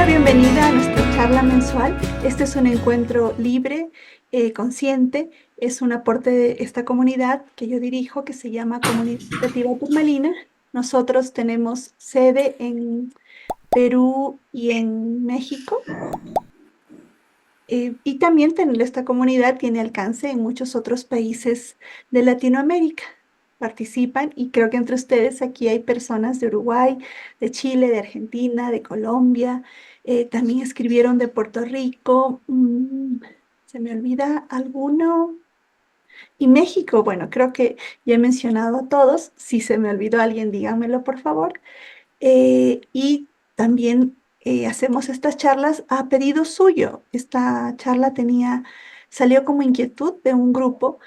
la bienvenida a nuestra charla mensual. Este es un encuentro libre, consciente. Es un aporte de esta comunidad que yo dirijo, que se llama Comunidad Educativa Turmalina. Nosotros tenemos sede en Perú y en México. Y también esta comunidad tiene alcance en muchos otros países de Latinoamérica. Participan y creo que entre ustedes aquí hay personas de Uruguay, de Chile, de Argentina, de Colombia. También escribieron de Puerto Rico. ¿Se me olvida alguno? Y México, bueno, creo que ya he mencionado a todos. Si se me olvidó alguien, díganmelo por favor. Y también hacemos estas charlas a pedido suyo. Esta charla salió como inquietud de un grupo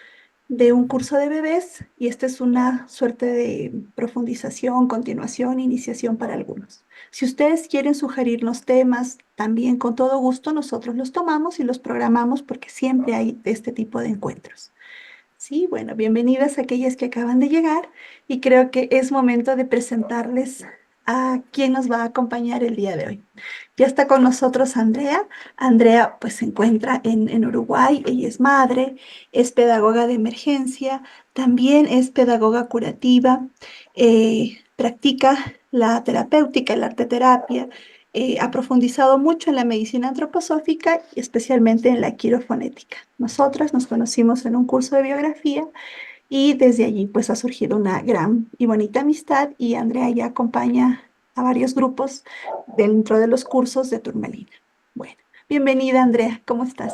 de un curso de bebés y esta es una suerte de profundización, continuación, iniciación para algunos. Si ustedes quieren sugerirnos temas, también con todo gusto nosotros los tomamos y los programamos porque siempre hay este tipo de encuentros. Sí, bueno, bienvenidas a aquellas que acaban de llegar y creo que es momento de presentarles a quién nos va a acompañar el día de hoy. Ya está con nosotros Andrea. Andrea pues se encuentra en Uruguay, ella es madre, es pedagoga de emergencia, también es pedagoga curativa, practica la terapéutica, la arteterapia, ha profundizado mucho en la medicina antroposófica y especialmente en la quirofonética. Nosotras nos conocimos en un curso de biografía y desde allí pues ha surgido una gran y bonita amistad y Andrea ya acompaña a varios grupos dentro de los cursos de Turmalina. Bueno, bienvenida Andrea, ¿cómo estás?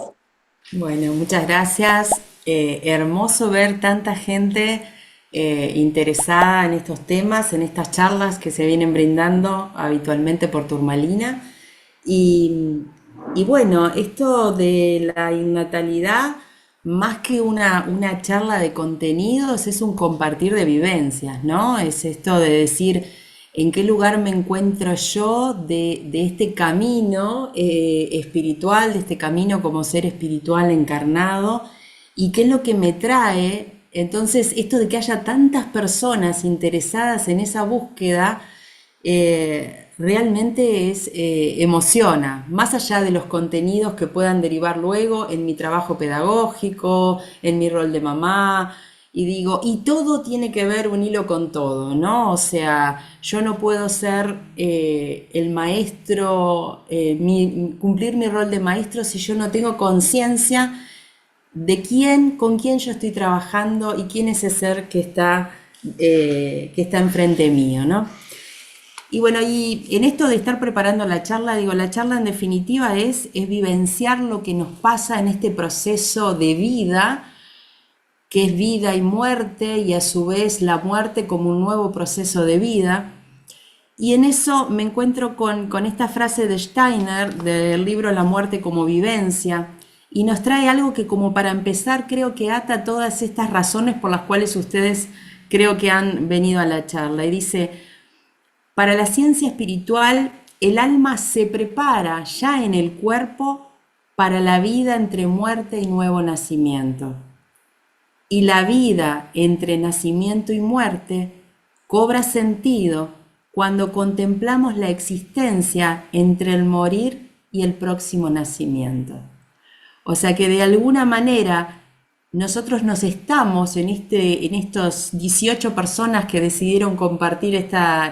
Bueno, muchas gracias. Hermoso ver tanta gente interesada en estos temas, en estas charlas que se vienen brindando habitualmente por Turmalina. Y, y bueno, esto de la innatalidad, más que una charla de contenidos, es un compartir de vivencias, ¿no? Es esto de decir en qué lugar me encuentro yo de este camino espiritual, de este camino como ser espiritual encarnado, y qué es lo que me trae. Entonces, esto de que haya tantas personas interesadas en esa búsqueda, realmente emociona, más allá de los contenidos que puedan derivar luego en mi trabajo pedagógico, en mi rol de mamá, y digo, y todo tiene que ver un hilo con todo, ¿no? O sea, yo no puedo ser el maestro, cumplir mi rol de maestro si yo no tengo conciencia de quién, con quién yo estoy trabajando y quién es ese ser que está enfrente mío, ¿no? Y bueno, y en esto de estar preparando la charla, digo, la charla en definitiva es vivenciar lo que nos pasa en este proceso de vida, que es vida y muerte, y a su vez la muerte como un nuevo proceso de vida. Y en eso me encuentro con esta frase de Steiner del libro La muerte como vivencia, y nos trae algo que como para empezar creo que ata todas estas razones por las cuales ustedes creo que han venido a la charla. Y dice, para la ciencia espiritual, el alma se prepara ya en el cuerpo para la vida entre muerte y nuevo nacimiento. Y la vida entre nacimiento y muerte cobra sentido cuando contemplamos la existencia entre el morir y el próximo nacimiento. O sea que de alguna manera nosotros nos estamos en estos 18 personas que decidieron compartir esta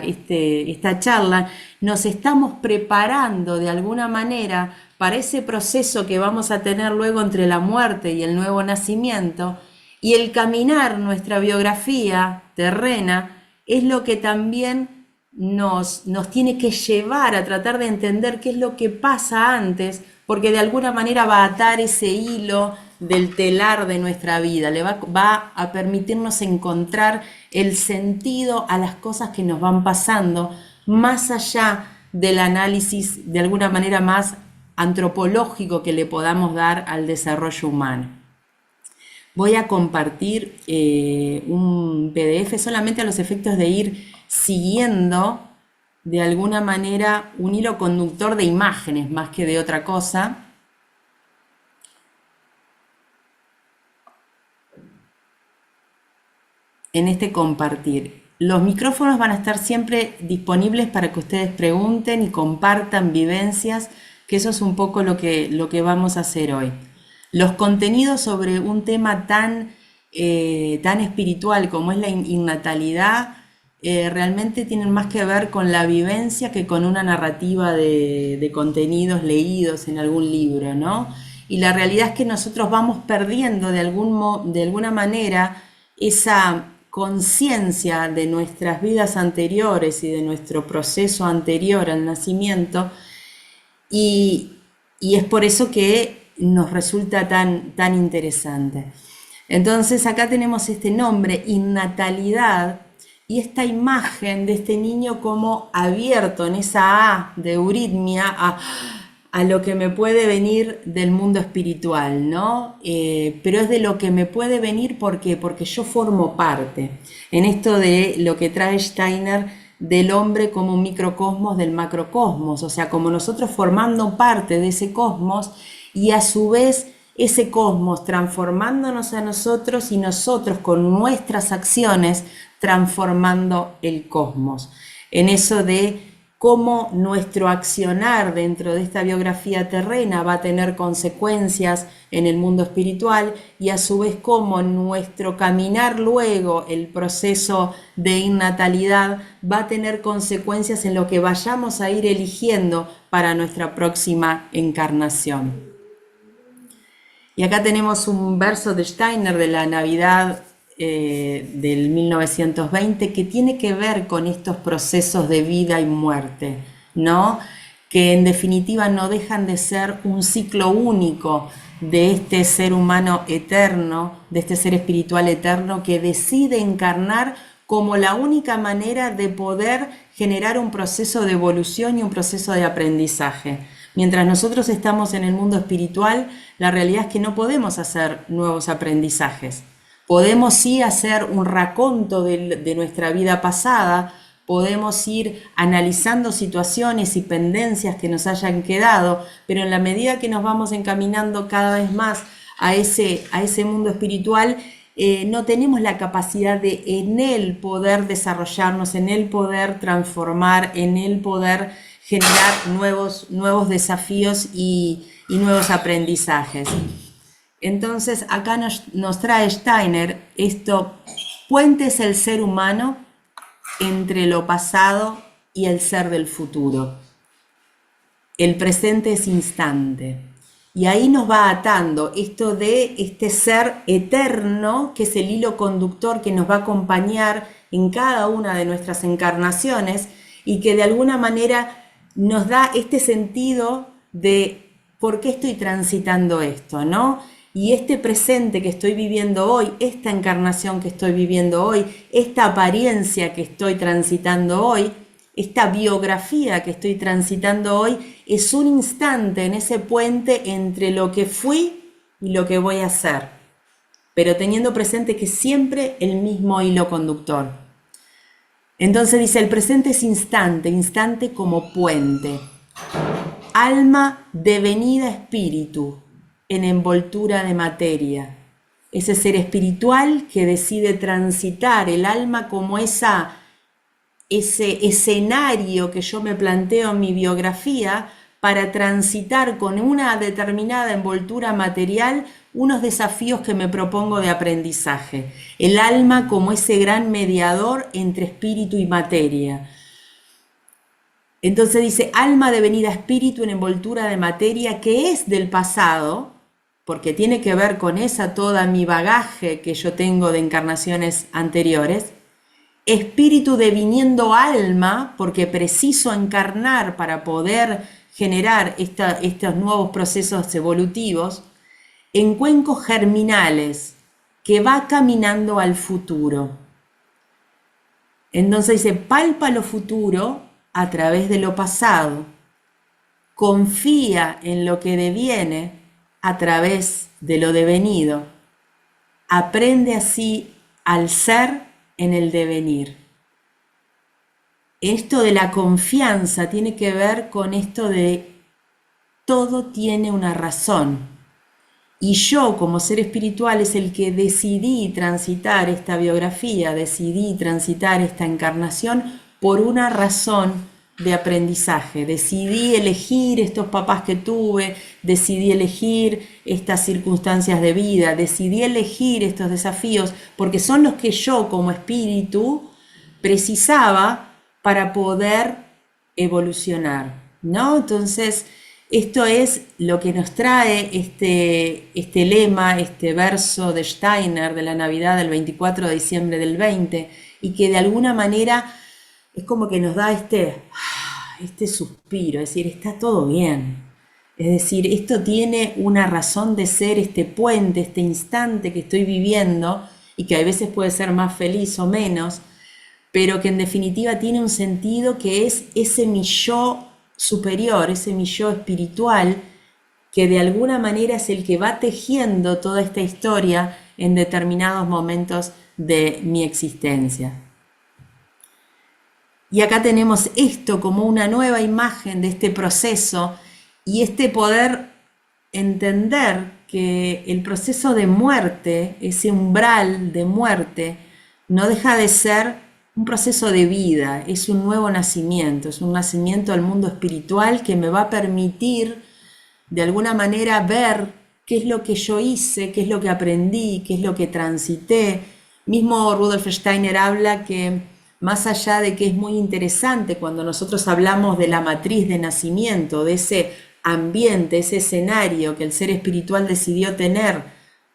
charla, nos estamos preparando de alguna manera para ese proceso que vamos a tener luego entre la muerte y el nuevo nacimiento, y el caminar nuestra biografía terrena es lo que también nos tiene que llevar a tratar de entender qué es lo que pasa antes, porque de alguna manera va a atar ese hilo del telar de nuestra vida, va a permitirnos encontrar el sentido a las cosas que nos van pasando, más allá del análisis de alguna manera más antropológico que le podamos dar al desarrollo humano. Voy a compartir un PDF solamente a los efectos de ir siguiendo de alguna manera un hilo conductor de imágenes más que de otra cosa. En este compartir. los micrófonos van a estar siempre disponibles para que ustedes pregunten y compartan vivencias, que eso es un poco lo que vamos a hacer hoy. Los contenidos sobre un tema tan espiritual como es la innatalidad, realmente tienen más que ver con la vivencia que con una narrativa de contenidos leídos en algún libro, ¿no? Y la realidad es que nosotros vamos perdiendo de alguna manera esa conciencia de nuestras vidas anteriores y de nuestro proceso anterior al nacimiento, y, y es por eso que nos resulta tan interesante. Entonces acá tenemos este nombre, innatalidad, y esta imagen de este niño como abierto en esa A de euritmia a lo que me puede venir del mundo espiritual, ¿no? Pero es de lo que me puede venir, ¿por qué? Porque yo formo parte en esto de lo que trae Steiner del hombre como un microcosmos del macrocosmos, o sea, como nosotros formando parte de ese cosmos y a su vez ese cosmos transformándonos a nosotros y nosotros con nuestras acciones transformando el cosmos. En eso de cómo nuestro accionar dentro de esta biografía terrena va a tener consecuencias en el mundo espiritual, y a su vez cómo nuestro caminar luego, el proceso de innatalidad, va a tener consecuencias en lo que vayamos a ir eligiendo para nuestra próxima encarnación. Y acá tenemos un verso de Steiner de la Navidad del 1920 que tiene que ver con estos procesos de vida y muerte, ¿no? Que en definitiva no dejan de ser un ciclo único de este ser humano eterno, de este ser espiritual eterno que decide encarnar como la única manera de poder generar un proceso de evolución y un proceso de aprendizaje. Mientras nosotros estamos en el mundo espiritual, la realidad es que no podemos hacer nuevos aprendizajes. Podemos sí hacer un raconto de nuestra vida pasada, podemos ir analizando situaciones y pendencias que nos hayan quedado, pero en la medida que nos vamos encaminando cada vez más a ese mundo espiritual, no tenemos la capacidad de en él poder desarrollarnos, en él poder transformar, en él poder generar nuevos desafíos y nuevos aprendizajes. Entonces acá nos trae Steiner esto: puente es el ser humano entre lo pasado y el ser del futuro. El presente es instante. Y ahí nos va atando esto de este ser eterno, que es el hilo conductor que nos va a acompañar en cada una de nuestras encarnaciones y que de alguna manera nos da este sentido de por qué estoy transitando esto, ¿no? Y este presente que estoy viviendo hoy, esta encarnación que estoy viviendo hoy, esta apariencia que estoy transitando hoy, esta biografía que estoy transitando hoy, es un instante en ese puente entre lo que fui y lo que voy a ser, pero teniendo presente que siempre el mismo hilo conductor. Entonces dice, el presente es instante, instante como puente. Alma devenida espíritu en envoltura de materia. Ese ser espiritual que decide transitar el alma como ese escenario que yo me planteo en mi biografía para transitar con una determinada envoltura material unos desafíos que me propongo de aprendizaje. El alma como ese gran mediador entre espíritu y materia. Entonces dice, alma devenida espíritu en envoltura de materia, que es del pasado, porque tiene que ver con toda mi bagaje que yo tengo de encarnaciones anteriores. Espíritu deviniendo alma, porque preciso encarnar para poder generar estos nuevos procesos evolutivos, en cuencos germinales, que va caminando al futuro. Entonces dice, palpa lo futuro a través de lo pasado, confía en lo que deviene a través de lo devenido, aprende así al ser en el devenir. Esto de la confianza tiene que ver con esto de todo tiene una razón Y yo, como ser espiritual, es el que decidí transitar esta biografía, decidí transitar esta encarnación por una razón de aprendizaje. Decidí elegir estos papás que tuve, decidí elegir estas circunstancias de vida, decidí elegir estos desafíos, porque son los que yo, como espíritu, precisaba para poder evolucionar, ¿no? Entonces, esto es lo que nos trae este lema, este verso de Steiner de la Navidad del 24 de diciembre del 20, y que de alguna manera es como que nos da este suspiro, es decir, está todo bien. Es decir, esto tiene una razón de ser, este puente, este instante que estoy viviendo, y que a veces puede ser más feliz o menos, pero que en definitiva tiene un sentido que es ese mi yo superior, ese mi yo espiritual, que de alguna manera es el que va tejiendo toda esta historia en determinados momentos de mi existencia. Y acá tenemos esto como una nueva imagen de este proceso y este poder entender que el proceso de muerte, ese umbral de muerte, no deja de ser un proceso de vida, es un nuevo nacimiento, es un nacimiento al mundo espiritual que me va a permitir de alguna manera ver qué es lo que yo hice, qué es lo que aprendí, qué es lo que transité. Mismo Rudolf Steiner habla que más allá de que es muy interesante cuando nosotros hablamos de la matriz de nacimiento, de ese ambiente, ese escenario que el ser espiritual decidió tener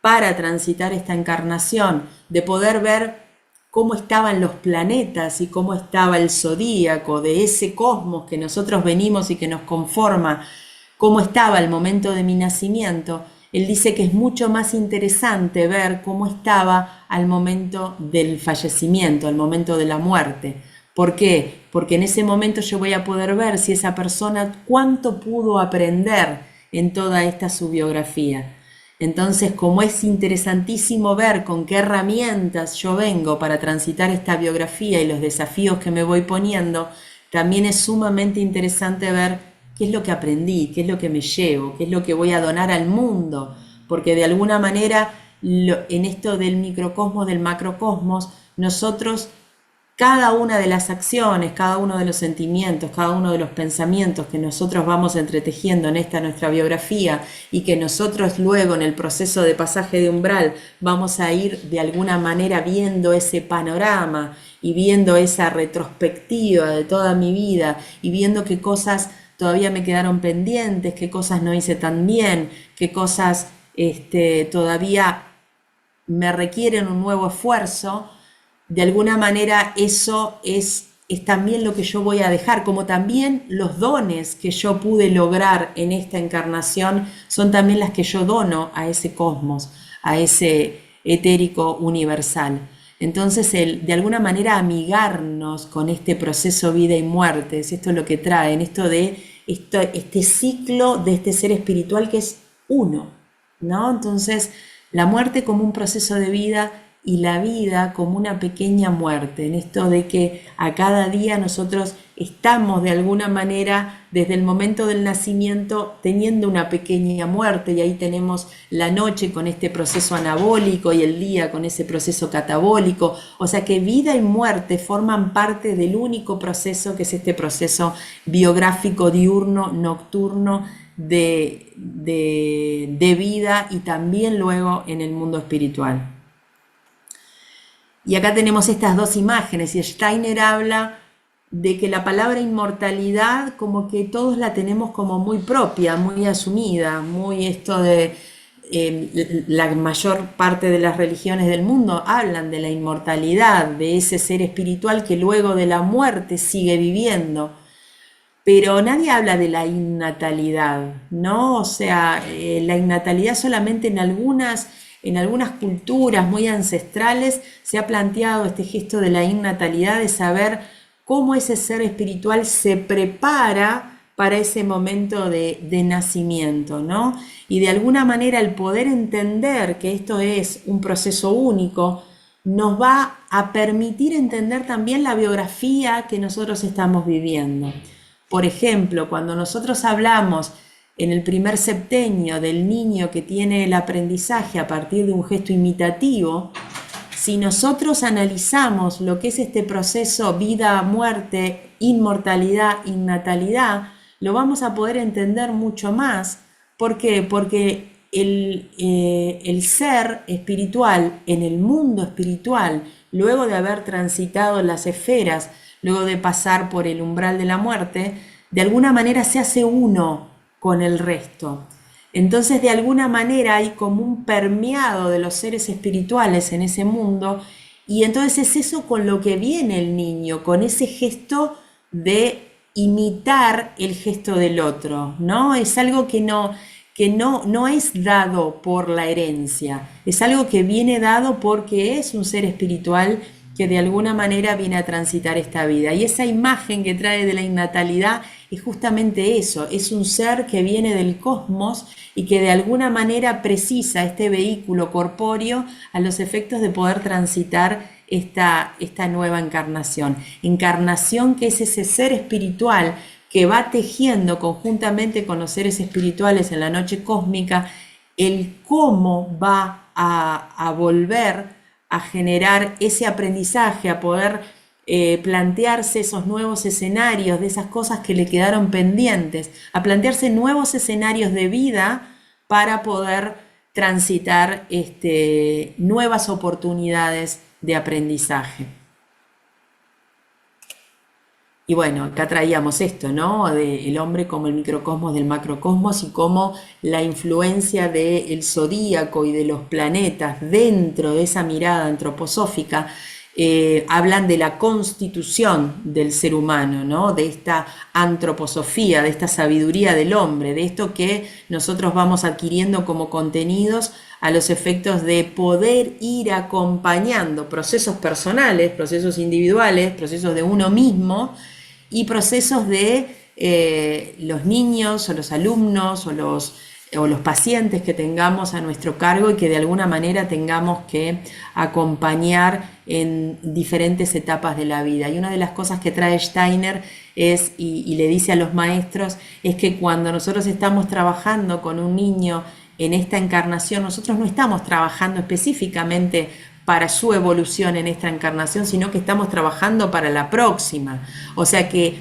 para transitar esta encarnación, de poder ver cómo estaban los planetas y cómo estaba el zodíaco de ese cosmos que nosotros venimos y que nos conforma, cómo estaba el momento de mi nacimiento. Él dice que es mucho más interesante ver cómo estaba al momento del fallecimiento, al momento de la muerte. ¿Por qué? Porque en ese momento yo voy a poder ver si esa persona cuánto pudo aprender en toda esta su biografía. Entonces, como es interesantísimo ver con qué herramientas yo vengo para transitar esta biografía y los desafíos que me voy poniendo, también es sumamente interesante ver qué es lo que aprendí, qué es lo que me llevo, qué es lo que voy a donar al mundo, porque de alguna manera en esto del microcosmos, del macrocosmos, nosotros, cada una de las acciones, cada uno de los sentimientos, cada uno de los pensamientos que nosotros vamos entretejiendo en esta nuestra biografía y que nosotros luego en el proceso de pasaje de umbral vamos a ir de alguna manera viendo ese panorama y viendo esa retrospectiva de toda mi vida y viendo qué cosas todavía me quedaron pendientes, qué cosas no hice tan bien, qué cosas todavía me requieren un nuevo esfuerzo. De alguna manera eso es también lo que yo voy a dejar, como también los dones que yo pude lograr en esta encarnación son también las que yo dono a ese cosmos, a ese etérico universal. Entonces, de alguna manera amigarnos con este proceso vida y muerte, esto es lo que traen, este ciclo de este ser espiritual que es uno, ¿no? Entonces, la muerte como un proceso de vida y la vida como una pequeña muerte, en esto de que a cada día nosotros estamos de alguna manera desde el momento del nacimiento teniendo una pequeña muerte y ahí tenemos la noche con este proceso anabólico y el día con ese proceso catabólico, o sea que vida y muerte forman parte del único proceso que es este proceso biográfico diurno, nocturno de vida y también luego en el mundo espiritual. Y acá tenemos estas dos imágenes y Steiner habla de que la palabra inmortalidad como que todos la tenemos como muy propia, muy asumida, muy esto de la mayor parte de las religiones del mundo hablan de la inmortalidad, de ese ser espiritual que luego de la muerte sigue viviendo. Pero nadie habla de la innatalidad, ¿no? O sea, la innatalidad solamente en algunas culturas muy ancestrales se ha planteado este gesto de la innatalidad, de saber cómo ese ser espiritual se prepara para ese momento de nacimiento, ¿no? Y de alguna manera el poder entender que esto es un proceso único nos va a permitir entender también la biografía que nosotros estamos viviendo. Por ejemplo, cuando nosotros hablamos en el primer septenio del niño que tiene el aprendizaje a partir de un gesto imitativo, si nosotros analizamos lo que es este proceso vida, muerte, inmortalidad, innatalidad, lo vamos a poder entender mucho más. ¿Por qué? Porque el ser espiritual en el mundo espiritual, luego de haber transitado las esferas, luego de pasar por el umbral de la muerte, de alguna manera se hace uno con el resto. Entonces, de alguna manera hay como un permeado de los seres espirituales en ese mundo, y entonces es eso con lo que viene el niño, con ese gesto de imitar el gesto del otro, ¿no? Es algo que no es dado por la herencia, es algo que viene dado porque es un ser espiritual que de alguna manera viene a transitar esta vida. Y esa imagen que trae de la innatalidad es justamente eso, es un ser que viene del cosmos y que de alguna manera precisa este vehículo corpóreo a los efectos de poder transitar esta nueva encarnación. Encarnación que es ese ser espiritual que va tejiendo conjuntamente con los seres espirituales en la noche cósmica el cómo va a volver a generar ese aprendizaje, a poder plantearse esos nuevos escenarios de esas cosas que le quedaron pendientes, a plantearse nuevos escenarios de vida para poder transitar nuevas oportunidades de aprendizaje. Y bueno, acá traíamos esto, ¿no? De el hombre como el microcosmos del macrocosmos y cómo la influencia del zodíaco y de los planetas dentro de esa mirada antroposófica hablan de la constitución del ser humano, ¿no? De esta antroposofía, de esta sabiduría del hombre, de esto que nosotros vamos adquiriendo como contenidos a los efectos de poder ir acompañando procesos personales, procesos individuales, procesos de uno mismo y procesos de los niños o los alumnos o los pacientes que tengamos a nuestro cargo y que de alguna manera tengamos que acompañar en diferentes etapas de la vida. Y una de las cosas que trae Steiner es, y le dice a los maestros, es que cuando nosotros estamos trabajando con un niño en esta encarnación, nosotros no estamos trabajando específicamente para su evolución en esta encarnación, sino que estamos trabajando para la próxima. O sea que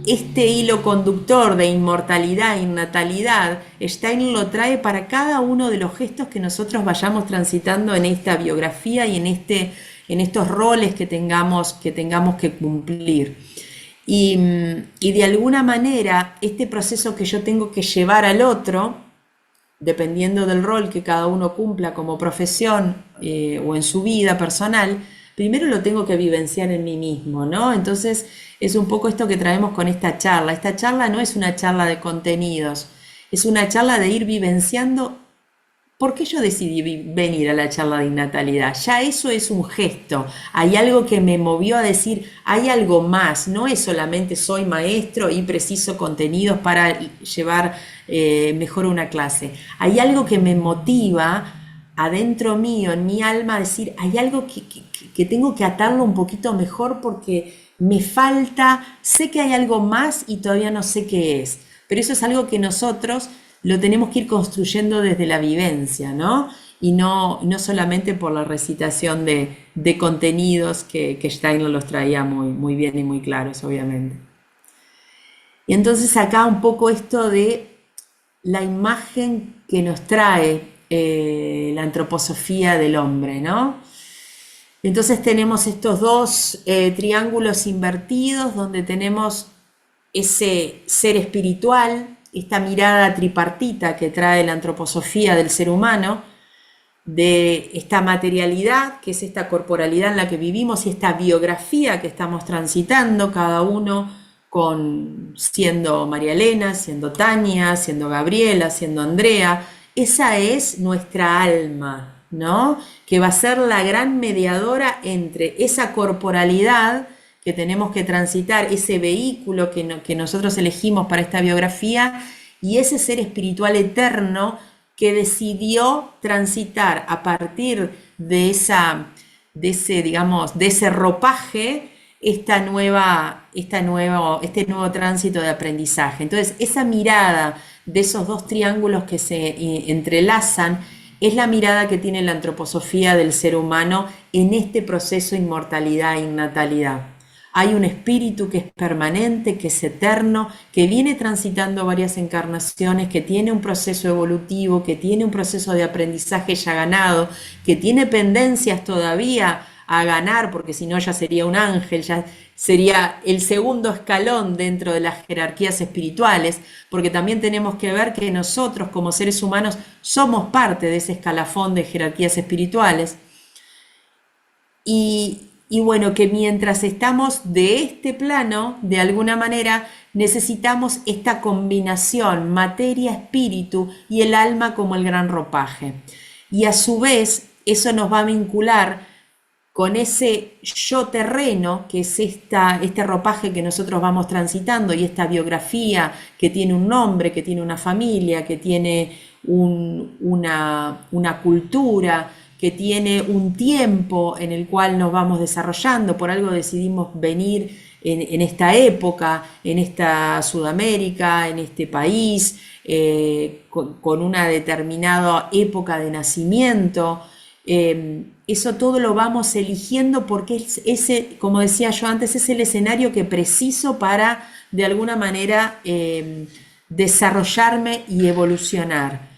este hilo conductor de inmortalidad e innatalidad, Steiner lo trae para cada uno de los gestos que nosotros vayamos transitando en esta biografía y en estos roles que tengamos que cumplir. Y de alguna manera, este proceso que yo tengo que llevar al otro, dependiendo del rol que cada uno cumpla como profesión o en su vida personal, primero lo tengo que vivenciar en mí mismo, ¿no? Entonces es un poco esto que traemos con esta charla. Esta charla no es una charla de contenidos, es una charla de ir vivenciando. ¿Por qué yo decidí venir a la charla de natalidad? Ya eso es un gesto, hay algo que me movió a decir, hay algo más, no es solamente soy maestro y preciso contenidos para llevar mejor una clase. Hay algo que me motiva adentro mío, en mi alma, a decir, hay algo que tengo que atarlo un poquito mejor porque me falta, sé que hay algo más y todavía no sé qué es, pero eso es algo que nosotros lo tenemos que ir construyendo desde la vivencia, ¿no? Y no solamente por la recitación de contenidos que Steiner los traía muy bien y muy claros, obviamente. Y entonces acá un poco esto de la imagen que nos trae la antroposofía del hombre, ¿no? Entonces tenemos estos dos triángulos invertidos donde tenemos ese ser espiritual, esta mirada tripartita que trae la antroposofía del ser humano, de esta materialidad, que es esta corporalidad en la que vivimos y esta biografía que estamos transitando, cada uno siendo María Elena, siendo Tania, siendo Gabriela, siendo Andrea. Esa es nuestra alma, ¿no? Que va a ser la gran mediadora entre esa corporalidad que tenemos que transitar, ese vehículo que nosotros elegimos para esta biografía, y ese ser espiritual eterno que decidió transitar a partir de ese ropaje este nuevo tránsito de aprendizaje. Entonces, esa mirada de esos dos triángulos que se entrelazan, es la mirada que tiene la antroposofía del ser humano en este proceso de inmortalidad e innatalidad. Hay un espíritu que es permanente, que es eterno, que viene transitando varias encarnaciones, que tiene un proceso evolutivo, que tiene un proceso de aprendizaje ya ganado, que tiene pendencias todavía a ganar, porque si no ya sería un ángel, ya sería el segundo escalón dentro de las jerarquías espirituales, porque también tenemos que ver que nosotros como seres humanos somos parte de ese escalafón de jerarquías espirituales. Y bueno, que mientras estamos de este plano, de alguna manera, necesitamos esta combinación materia-espíritu y el alma como el gran ropaje. Y a su vez, eso nos va a vincular con ese yo terreno, que es este ropaje que nosotros vamos transitando y esta biografía que tiene un nombre, que tiene una familia, que tiene una cultura, que tiene un tiempo en el cual nos vamos desarrollando. Por algo decidimos venir en esta época, en esta Sudamérica, en este país, con una determinada época de nacimiento. Eso todo lo vamos eligiendo porque es ese, como decía yo antes, es el escenario que preciso para de alguna manera desarrollarme y evolucionar.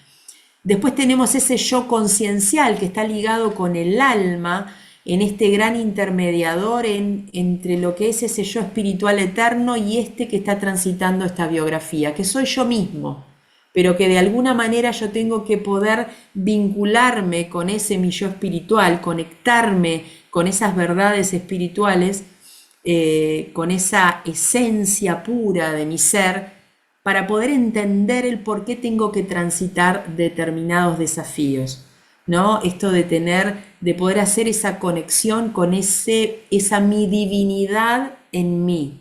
Después tenemos ese yo conciencial que está ligado con el alma, en este gran intermediador entre lo que es ese yo espiritual eterno y este que está transitando esta biografía, que soy yo mismo, pero que de alguna manera yo tengo que poder vincularme con ese mi yo espiritual, conectarme con esas verdades espirituales, con esa esencia pura de mi ser, para poder entender el por qué tengo que transitar determinados desafíos, ¿no? Esto de poder hacer esa conexión con esa mi divinidad en mí,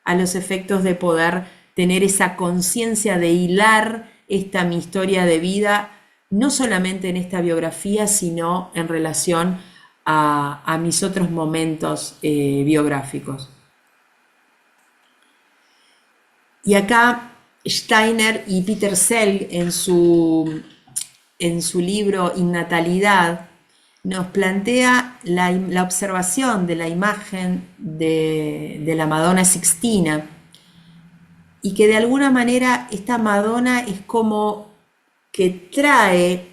a los efectos de poder tener esa conciencia de hilar mi historia de vida, no solamente en esta biografía, sino en relación a mis otros momentos biográficos. Y acá Steiner y Peter Selg en su libro Innatalidad nos plantea la observación de la imagen de la Madonna Sixtina, y que de alguna manera esta Madonna es como que trae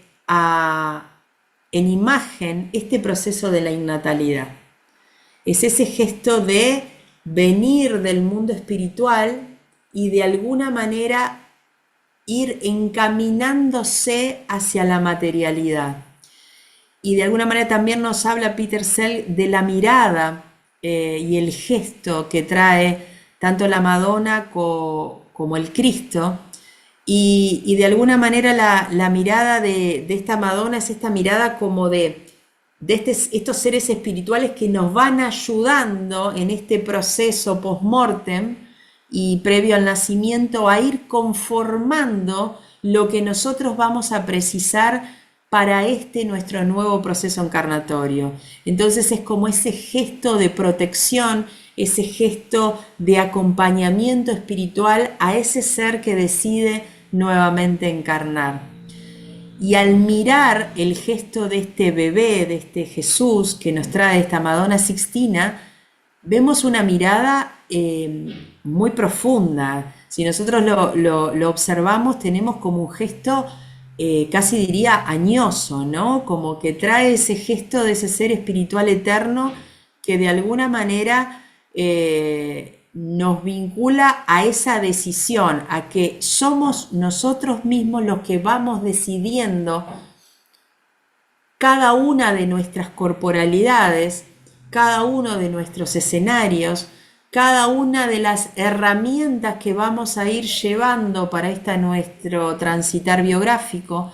en imagen este proceso de la innatalidad. Es ese gesto de venir del mundo espiritual y de alguna manera ir encaminándose hacia la materialidad. Y de alguna manera también nos habla Peter Selg de la mirada y el gesto que trae tanto la Madonna como el Cristo. Y de alguna manera la mirada de esta Madonna es esta mirada como de estos seres espirituales que nos van ayudando en este proceso post-mortem y previo al nacimiento a ir conformando lo que nosotros vamos a precisar para nuestro nuevo proceso encarnatorio. Entonces es como ese gesto de protección, ese gesto de acompañamiento espiritual a ese ser que decide nuevamente encarnar. Y al mirar el gesto de este bebé, de este Jesús que nos trae esta Madonna Sixtina, vemos una mirada muy profunda. Si nosotros lo observamos, tenemos como un gesto casi diría añoso, ¿no? Como que trae ese gesto de ese ser espiritual eterno que de alguna manera nos vincula a esa decisión, a que somos nosotros mismos los que vamos decidiendo cada una de nuestras corporalidades, cada uno de nuestros escenarios, cada una de las herramientas que vamos a ir llevando para nuestro transitar biográfico,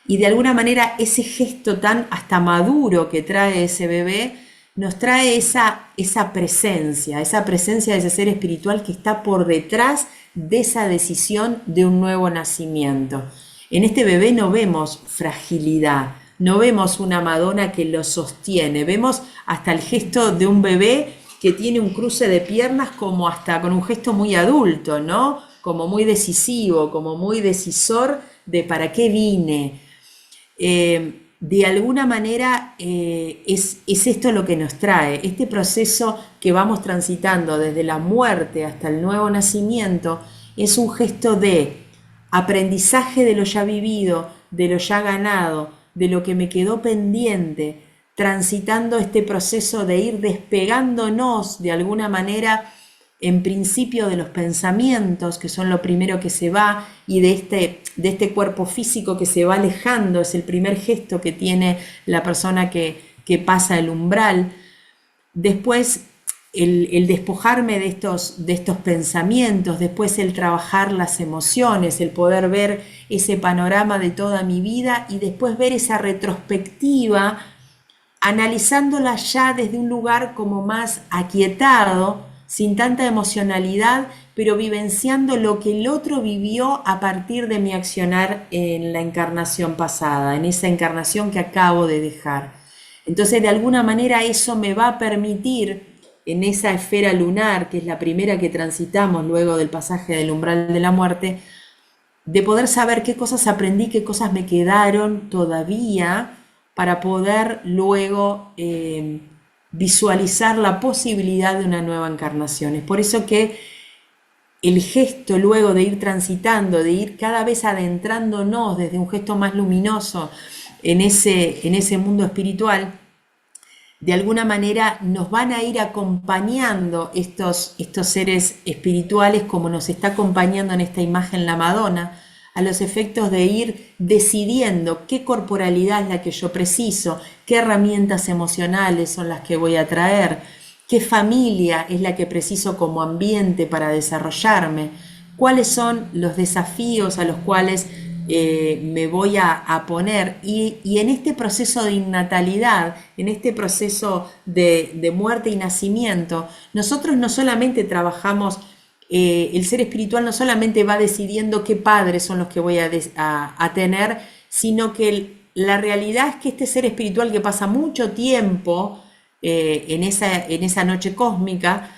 y de alguna manera ese gesto tan hasta maduro que trae ese bebé nos trae esa presencia de ese ser espiritual que está por detrás de esa decisión de un nuevo nacimiento. En este bebé no vemos fragilidad, no vemos una Madonna que lo sostiene, vemos hasta el gesto de un bebé que tiene un cruce de piernas como hasta con un gesto muy adulto, ¿no? como muy decisivo, como muy decisor de para qué vine. De alguna manera es esto lo que nos trae, este proceso que vamos transitando desde la muerte hasta el nuevo nacimiento, es un gesto de aprendizaje de lo ya vivido, de lo ya ganado, de lo que me quedó pendiente, transitando este proceso de ir despegándonos de alguna manera en principio de los pensamientos, que son lo primero que se va, y de este cuerpo físico que se va alejando, es el primer gesto que tiene la persona que pasa el umbral. Después el despojarme de estos pensamientos, después el trabajar las emociones, el poder ver ese panorama de toda mi vida y después ver esa retrospectiva, analizándola ya desde un lugar como más aquietado, sin tanta emocionalidad, pero vivenciando lo que el otro vivió a partir de mi accionar en la encarnación pasada, en esa encarnación que acabo de dejar. Entonces, de alguna manera eso me va a permitir, en esa esfera lunar, que es la primera que transitamos luego del pasaje del umbral de la muerte, de poder saber qué cosas aprendí, qué cosas me quedaron todavía para poder luego visualizar la posibilidad de una nueva encarnación. Es por eso que el gesto luego de ir transitando, de ir cada vez adentrándonos desde un gesto más luminoso en ese mundo espiritual, de alguna manera nos van a ir acompañando estos seres espirituales, como nos está acompañando en esta imagen la Madonna, a los efectos de ir decidiendo qué corporalidad es la que yo preciso, qué herramientas emocionales son las que voy a traer, qué familia es la que preciso como ambiente para desarrollarme, cuáles son los desafíos a los cuales me voy a poner. Y en este proceso de innatalidad, en este proceso de muerte y nacimiento, nosotros no solamente trabajamos, el ser espiritual no solamente va decidiendo qué padres son los que voy a tener, sino que la realidad es que este ser espiritual que pasa mucho tiempo en esa noche cósmica,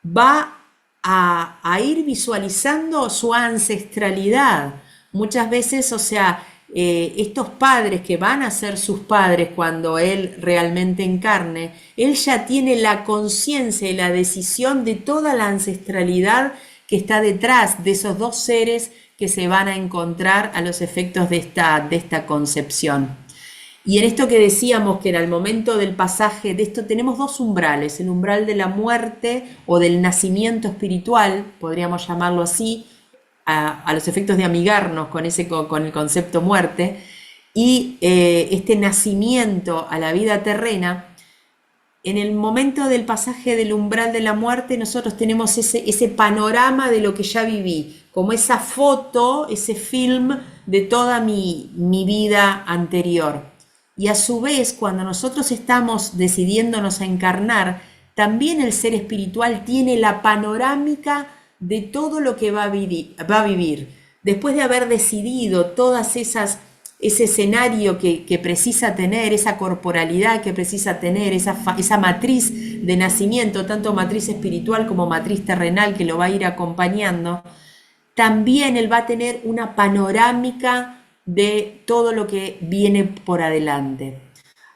va a ir visualizando su ancestralidad. Muchas veces, o sea, estos padres que van a ser sus padres cuando él realmente encarne, él ya tiene la conciencia y la decisión de toda la ancestralidad que está detrás de esos dos seres que se van a encontrar a los efectos de esta concepción. Y en esto que decíamos que era el momento del pasaje de esto, tenemos dos umbrales, el umbral de la muerte o del nacimiento espiritual, podríamos llamarlo así, a los efectos de amigarnos con el concepto muerte, y este nacimiento a la vida terrena. En el momento del pasaje del umbral de la muerte, nosotros tenemos ese panorama de lo que ya viví, como esa foto, ese film de toda mi vida anterior. Y a su vez, cuando nosotros estamos decidiéndonos a encarnar, también el ser espiritual tiene la panorámica de todo lo que va a vivir. Después de haber decidido ese escenario que precisa tener, esa corporalidad que precisa tener, esa matriz de nacimiento, tanto matriz espiritual como matriz terrenal que lo va a ir acompañando, también él va a tener una panorámica de todo lo que viene por adelante,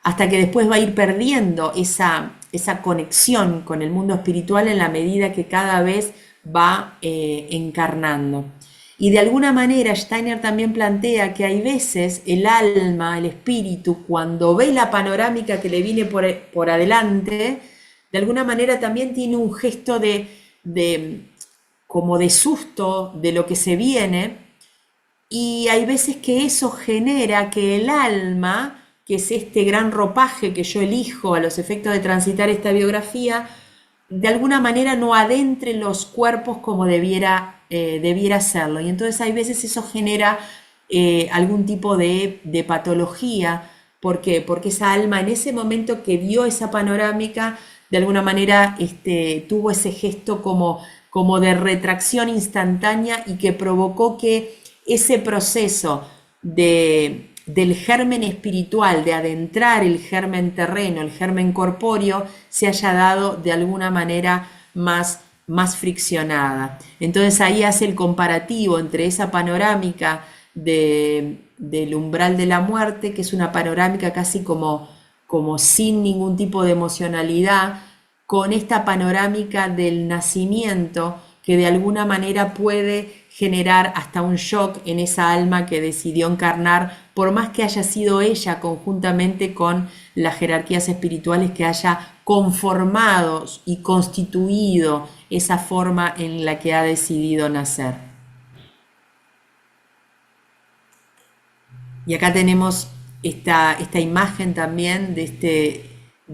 hasta que después va a ir perdiendo esa conexión con el mundo espiritual en la medida que cada vez va encarnando. Y de alguna manera Steiner también plantea que hay veces el alma, el espíritu, cuando ve la panorámica que le viene por adelante, de alguna manera también tiene un gesto como de susto de lo que se viene, y hay veces que eso genera que el alma, que es este gran ropaje que yo elijo a los efectos de transitar esta biografía, de alguna manera no adentre los cuerpos como debiera hacerlo. Y entonces hay veces eso genera algún tipo de patología. ¿Por qué? Porque esa alma en ese momento que vio esa panorámica, de alguna manera tuvo ese gesto como de retracción instantánea y que provocó que ese proceso del germen espiritual, de adentrar el germen terreno, el germen corpóreo, se haya dado de alguna manera más más friccionada. Entonces ahí hace el comparativo entre esa panorámica del umbral de la muerte, que es una panorámica casi como sin ningún tipo de emocionalidad, con esta panorámica del nacimiento, que de alguna manera puede generar hasta un shock en esa alma que decidió encarnar, por más que haya sido ella conjuntamente con las jerarquías espirituales que haya conformado y constituido esa forma en la que ha decidido nacer. Y acá tenemos esta imagen también de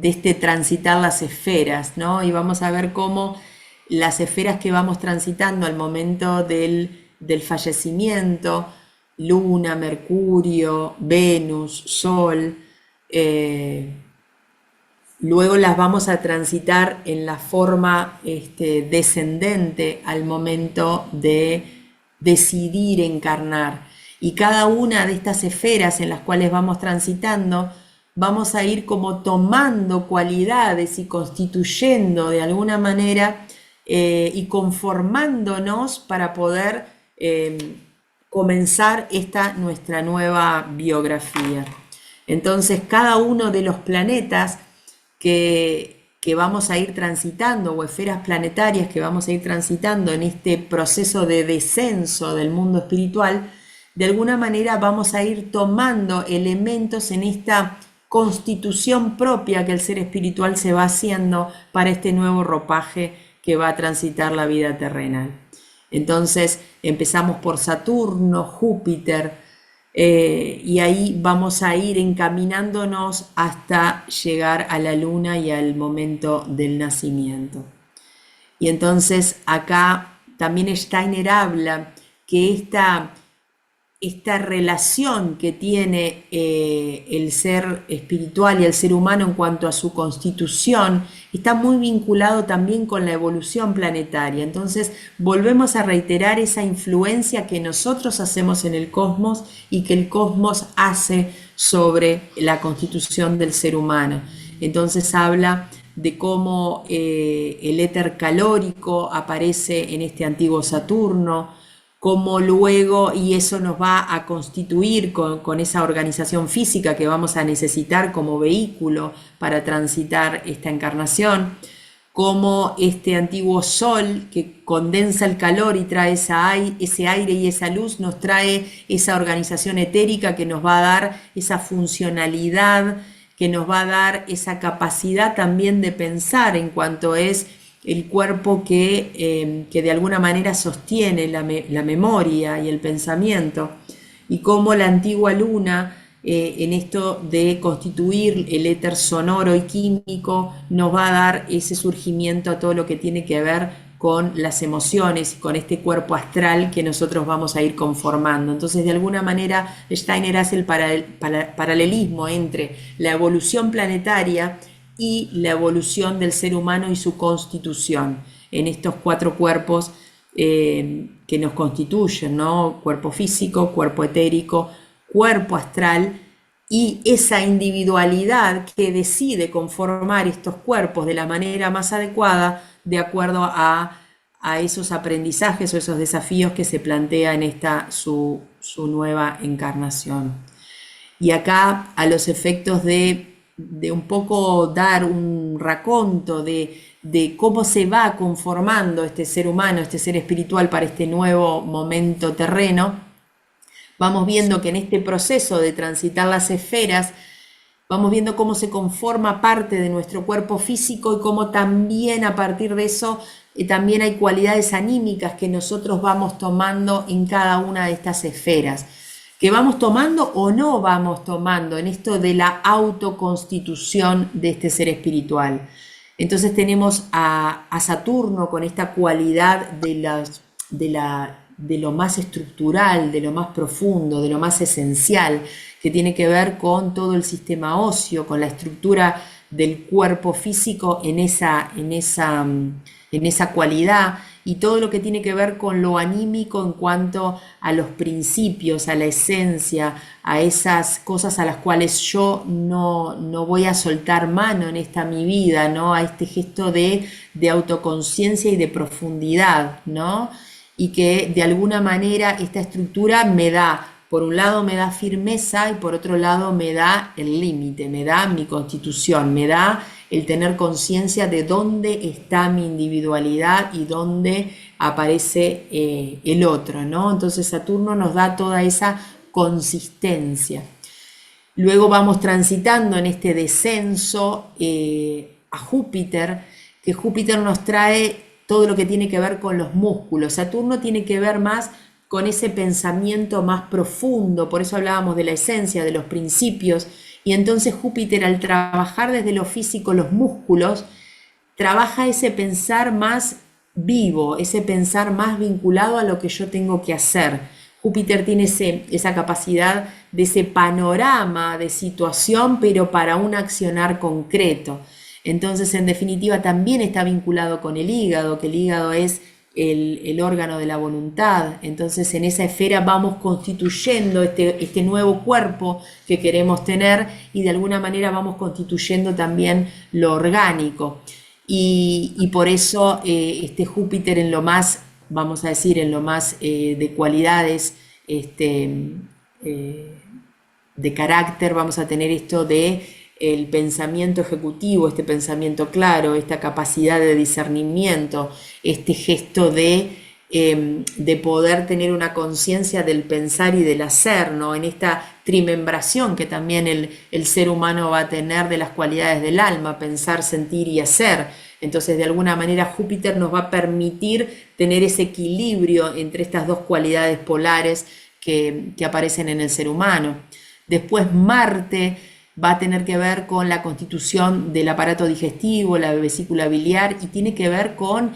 este transitar las esferas, ¿no? Y vamos a ver cómo las esferas que vamos transitando al momento del fallecimiento, Luna, Mercurio, Venus, Sol, luego las vamos a transitar en la forma descendente al momento de decidir encarnar. Y cada una de estas esferas en las cuales vamos transitando, vamos a ir como tomando cualidades y constituyendo de alguna manera y conformándonos para poder comenzar esta nuestra nueva biografía. Entonces, cada uno de los planetas que vamos a ir transitando, o esferas planetarias que vamos a ir transitando en este proceso de descenso del mundo espiritual, de alguna manera vamos a ir tomando elementos en esta constitución propia que el ser espiritual se va haciendo para este nuevo ropaje que va a transitar la vida terrenal. Entonces empezamos por Saturno, Júpiter, y ahí vamos a ir encaminándonos hasta llegar a la Luna y al momento del nacimiento. Y entonces acá también Steiner habla que esta relación que tiene el ser espiritual y el ser humano en cuanto a su constitución está muy vinculado también con la evolución planetaria. Entonces volvemos a reiterar esa influencia que nosotros hacemos en el cosmos y que el cosmos hace sobre la constitución del ser humano. Entonces habla de cómo el éter calórico aparece en este antiguo Saturno, cómo luego, y eso nos va a constituir con esa organización física que vamos a necesitar como vehículo para transitar esta encarnación, cómo este antiguo sol que condensa el calor y trae ese aire y esa luz nos trae esa organización etérica que nos va a dar esa funcionalidad, que nos va a dar esa capacidad también de pensar en cuanto es el cuerpo que de alguna manera sostiene la memoria y el pensamiento, y cómo la antigua luna, en esto de constituir el éter sonoro y químico, nos va a dar ese surgimiento a todo lo que tiene que ver con las emociones y con este cuerpo astral que nosotros vamos a ir conformando. Entonces, de alguna manera, Steiner hace el paralelismo entre la evolución planetaria y la evolución del ser humano y su constitución en estos 4 cuerpos que nos constituyen, ¿no? Cuerpo físico, cuerpo etérico, cuerpo astral, y esa individualidad que decide conformar estos cuerpos de la manera más adecuada de acuerdo a esos aprendizajes o esos desafíos que se plantea en su nueva encarnación. Y acá, a los efectos de un poco dar un raconto de cómo se va conformando este ser humano, este ser espiritual para este nuevo momento terreno, vamos viendo que en este proceso de transitar las esferas, vamos viendo cómo se conforma parte de nuestro cuerpo físico y cómo también a partir de eso también hay cualidades anímicas que nosotros vamos tomando en cada una de estas esferas, que vamos tomando o no vamos tomando en esto de la autoconstitución de este ser espiritual. Entonces tenemos a Saturno con esta cualidad de lo más estructural, de lo más profundo, de lo más esencial, que tiene que ver con todo el sistema óseo, con la estructura del cuerpo físico en esa cualidad, y todo lo que tiene que ver con lo anímico en cuanto a los principios, a la esencia, a esas cosas a las cuales yo no voy a soltar mano en esta mi vida, ¿no? A este gesto de autoconciencia y de profundidad, ¿no? Y que de alguna manera esta estructura me da, por un lado me da firmeza y por otro lado me da el límite, me da mi constitución, me da el tener conciencia de dónde está mi individualidad y dónde aparece el otro, ¿no? Entonces Saturno nos da toda esa consistencia. Luego vamos transitando en este descenso a Júpiter, que Júpiter nos trae todo lo que tiene que ver con los músculos. Saturno tiene que ver más con ese pensamiento más profundo, por eso hablábamos de la esencia, de los principios, y entonces Júpiter al trabajar desde lo físico los músculos, trabaja ese pensar más vivo, ese pensar más vinculado a lo que yo tengo que hacer. Júpiter tiene esa capacidad de ese panorama de situación, pero para un accionar concreto. Entonces, en definitiva, también está vinculado con el hígado, que el hígado es el órgano de la voluntad. Entonces, en esa esfera vamos constituyendo este nuevo cuerpo que queremos tener y de alguna manera vamos constituyendo también lo orgánico. Y por eso este Júpiter en lo más, vamos a decir, en lo más de cualidades de carácter, vamos a tener esto de el pensamiento ejecutivo, este pensamiento claro, esta capacidad de discernimiento, este gesto de poder tener una conciencia del pensar y del hacer, ¿no? En esta trimembración que también el ser humano va a tener de las cualidades del alma, pensar, sentir y hacer. Entonces, de alguna manera, Júpiter nos va a permitir tener ese equilibrio entre estas dos cualidades polares que aparecen en el ser humano. Después, Marte va a tener que ver con la constitución del aparato digestivo, la vesícula biliar, y tiene que ver con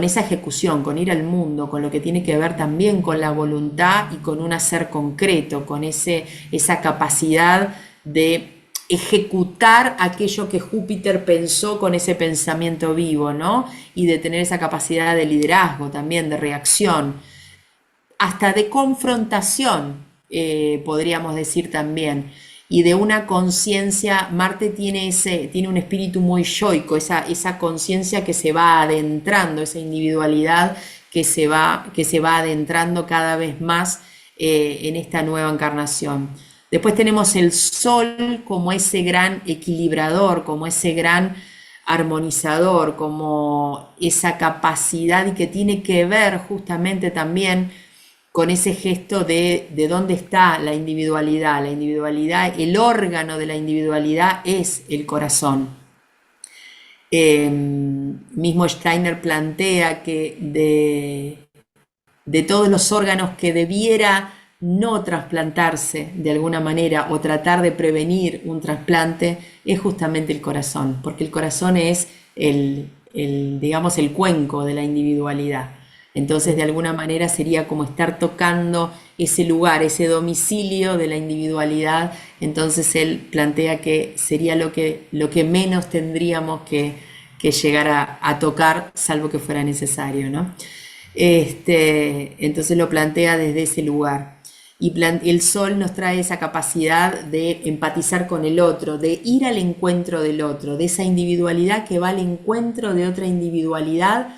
esa ejecución, con ir al mundo, con lo que tiene que ver también con la voluntad y con un hacer concreto, con esa capacidad de ejecutar aquello que Júpiter pensó con ese pensamiento vivo, ¿no? Y de tener esa capacidad de liderazgo también, de reacción, hasta de confrontación, podríamos decir también, y de una conciencia. Marte tiene un espíritu muy yoico, esa conciencia que se va adentrando, esa individualidad que se va adentrando cada vez más en esta nueva encarnación. Después tenemos el Sol como ese gran equilibrador, como ese gran armonizador, como esa capacidad y que tiene que ver justamente también con ese gesto de dónde está la individualidad. La individualidad, el órgano de la individualidad es el corazón. Mismo Steiner plantea que de todos los órganos que debiera no trasplantarse de alguna manera o tratar de prevenir un trasplante es justamente el corazón, porque el corazón es digamos, el cuenco de la individualidad. Entonces, de alguna manera sería como estar tocando ese lugar, ese domicilio de la individualidad. Entonces, él plantea que sería lo que menos tendríamos que llegar a tocar, salvo que fuera necesario, ¿no? Entonces lo plantea desde ese lugar. Y el Sol nos trae esa capacidad de empatizar con el otro, de ir al encuentro del otro, de esa individualidad que va al encuentro de otra individualidad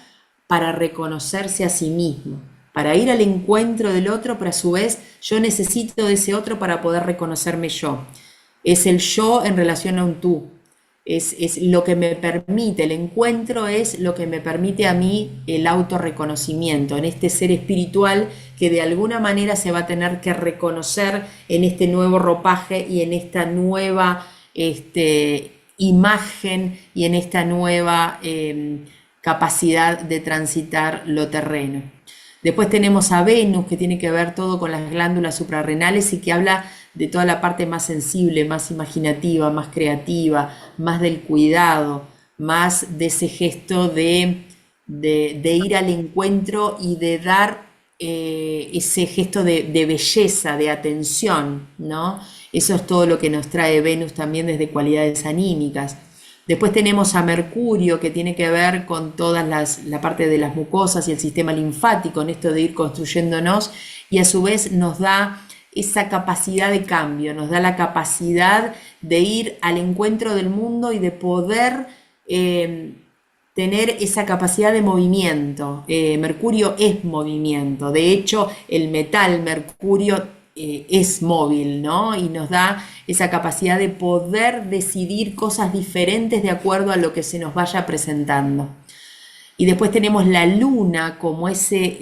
para reconocerse a sí mismo, para ir al encuentro del otro, pero a su vez yo necesito de ese otro para poder reconocerme yo. Es el yo en relación a un tú. Es lo que me permite, el encuentro es lo que me permite a mí el autorreconocimiento en este ser espiritual que de alguna manera se va a tener que reconocer en este nuevo ropaje y en esta nueva imagen y en esta nueva capacidad de transitar lo terreno. Después tenemos a Venus, que tiene que ver todo con las glándulas suprarrenales y que habla de toda la parte más sensible, más imaginativa, más creativa, más del cuidado, más de ese gesto de ir al encuentro y de dar ese gesto de belleza, de atención, ¿no? Eso es todo lo que nos trae Venus también desde cualidades anímicas. Después tenemos a Mercurio, que tiene que ver con toda la parte de las mucosas y el sistema linfático, en esto de ir construyéndonos, y a su vez nos da esa capacidad de cambio, nos da la capacidad de ir al encuentro del mundo y de poder tener esa capacidad de movimiento. Mercurio es movimiento, de hecho el metal Mercurio es móvil, ¿no? Y nos da esa capacidad de poder decidir cosas diferentes de acuerdo a lo que se nos vaya presentando. Y después tenemos la luna como ese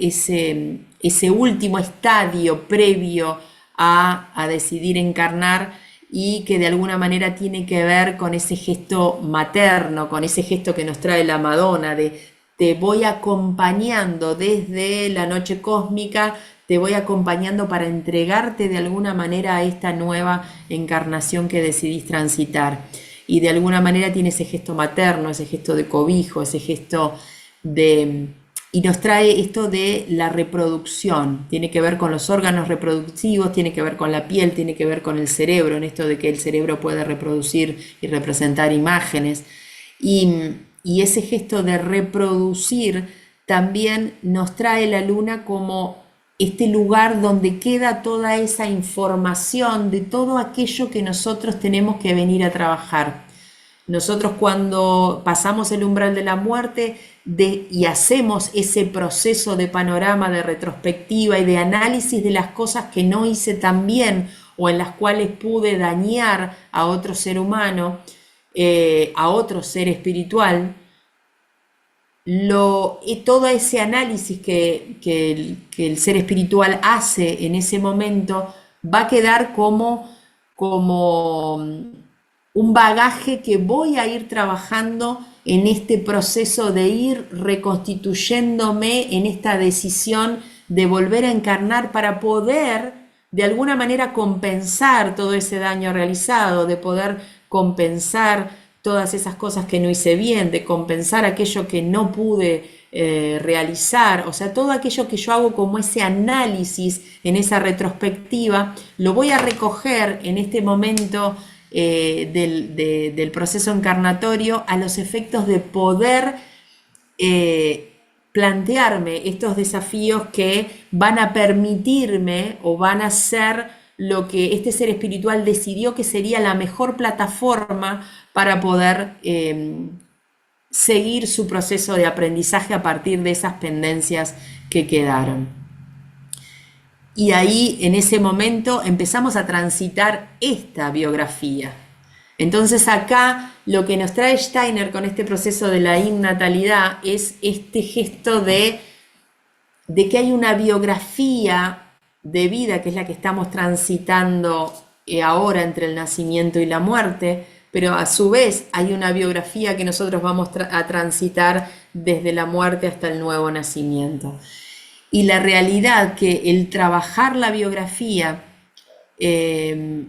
último estadio previo a decidir encarnar, y que de alguna manera tiene que ver con ese gesto materno, con ese gesto que nos trae la Madonna, de te voy acompañando desde la noche cósmica, te voy acompañando para entregarte de alguna manera a esta nueva encarnación que decidís transitar. Y de alguna manera tiene ese gesto materno, ese gesto de cobijo, ese gesto de... Y nos trae esto de la reproducción, tiene que ver con los órganos reproductivos, tiene que ver con la piel, tiene que ver con el cerebro, en esto de que el cerebro puede reproducir y representar imágenes. Y ese gesto de reproducir también nos trae la luna como este lugar donde queda toda esa información de todo aquello que nosotros tenemos que venir a trabajar. Nosotros cuando pasamos el umbral de la muerte y hacemos ese proceso de panorama, de retrospectiva y de análisis de las cosas que no hice tan bien o en las cuales pude dañar a otro ser humano, a otro ser espiritual, todo ese análisis que el ser espiritual hace en ese momento va a quedar como un bagaje que voy a ir trabajando en este proceso de ir reconstituyéndome en esta decisión de volver a encarnar para poder de alguna manera compensar todo ese daño realizado, de poder compensar todas esas cosas que no hice bien, de compensar aquello que no pude realizar, o sea, todo aquello que yo hago como ese análisis en esa retrospectiva, lo voy a recoger en este momento del proceso encarnatorio a los efectos de poder plantearme estos desafíos que van a permitirme o van a ser lo que este ser espiritual decidió que sería la mejor plataforma para poder seguir su proceso de aprendizaje a partir de esas pendencias que quedaron. Y ahí, en ese momento, empezamos a transitar esta biografía. Entonces acá lo que nos trae Steiner con este proceso de la innatalidad es este gesto de que hay una biografía de vida, que es la que estamos transitando ahora entre el nacimiento y la muerte, pero a su vez hay una biografía que nosotros vamos a transitar desde la muerte hasta el nuevo nacimiento. Y la realidad que el trabajar la biografía de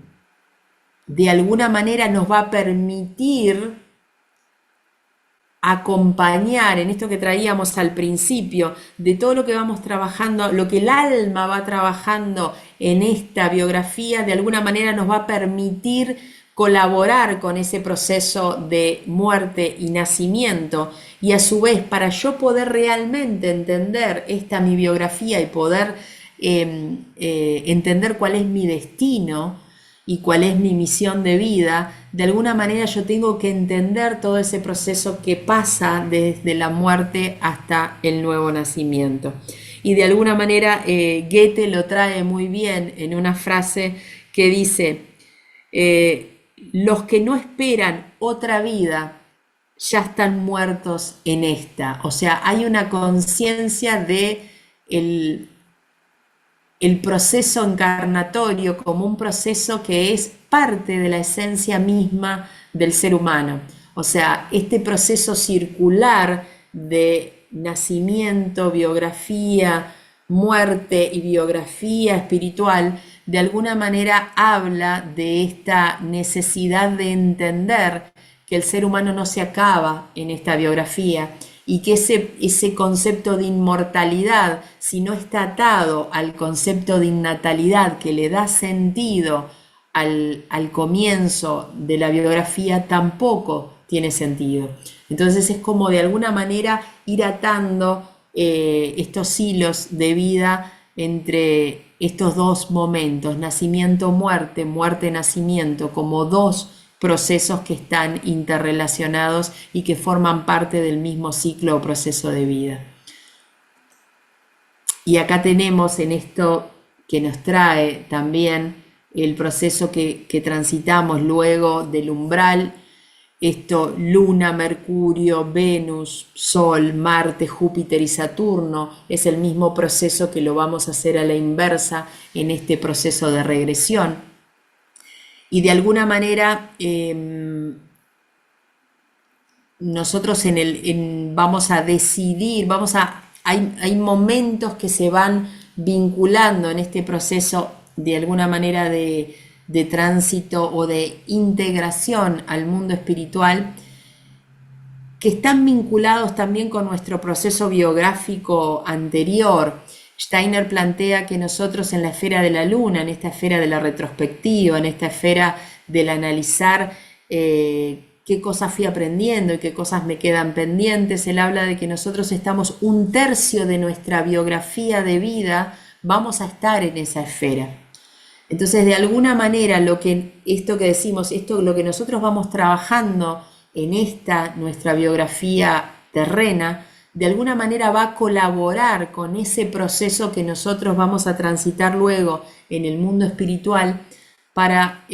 alguna manera nos va a permitir acompañar en esto que traíamos al principio, de todo lo que vamos trabajando, lo que el alma va trabajando en esta biografía, de alguna manera nos va a permitir colaborar con ese proceso de muerte y nacimiento, y a su vez para yo poder realmente entender esta mi biografía y poder entender cuál es mi destino y cuál es mi misión de vida, de alguna manera yo tengo que entender todo ese proceso que pasa desde la muerte hasta el nuevo nacimiento. Y de alguna manera Goethe lo trae muy bien en una frase que dice, los que no esperan otra vida ya están muertos en esta. O sea, hay una conciencia de el proceso encarnatorio como un proceso que es parte de la esencia misma del ser humano. O sea, este proceso circular de nacimiento, biografía, muerte y biografía espiritual, de alguna manera habla de esta necesidad de entender que el ser humano no se acaba en esta biografía, y que ese concepto de inmortalidad, si no está atado al concepto de innatalidad que le da sentido al comienzo de la biografía, tampoco tiene sentido. Entonces es como de alguna manera ir atando estos hilos de vida entre estos dos momentos, nacimiento-muerte, muerte-nacimiento, como dos procesos que están interrelacionados y que forman parte del mismo ciclo o proceso de vida. Y acá tenemos en esto que nos trae también el proceso que transitamos luego del umbral, esto Luna, Mercurio, Venus, Sol, Marte, Júpiter y Saturno, es el mismo proceso que lo vamos a hacer a la inversa en este proceso de regresión. Y de alguna manera nosotros vamos a decidir, hay momentos que se van vinculando en este proceso de alguna manera de tránsito o de integración al mundo espiritual, que están vinculados también con nuestro proceso biográfico anterior. Steiner plantea que nosotros en la esfera de la luna, en esta esfera de la retrospectiva, en esta esfera del analizar qué cosas fui aprendiendo y qué cosas me quedan pendientes, él habla de que nosotros estamos 1/3 de nuestra biografía de vida, vamos a estar en esa esfera. Entonces, de alguna manera, lo que nosotros vamos trabajando en esta nuestra biografía terrena, de alguna manera va a colaborar con ese proceso que nosotros vamos a transitar luego en el mundo espiritual para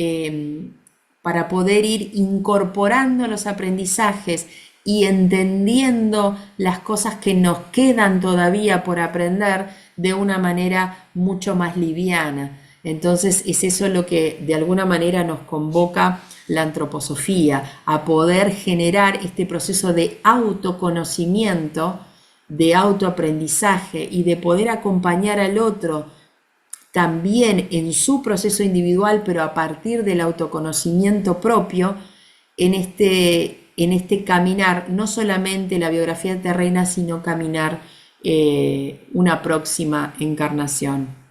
poder ir incorporando los aprendizajes y entendiendo las cosas que nos quedan todavía por aprender de una manera mucho más liviana. Entonces es eso lo que de alguna manera nos convoca la antroposofía, a poder generar este proceso de autoconocimiento, de autoaprendizaje y de poder acompañar al otro también en su proceso individual, pero a partir del autoconocimiento propio, en este caminar, no solamente la biografía terrena, sino caminar una próxima encarnación.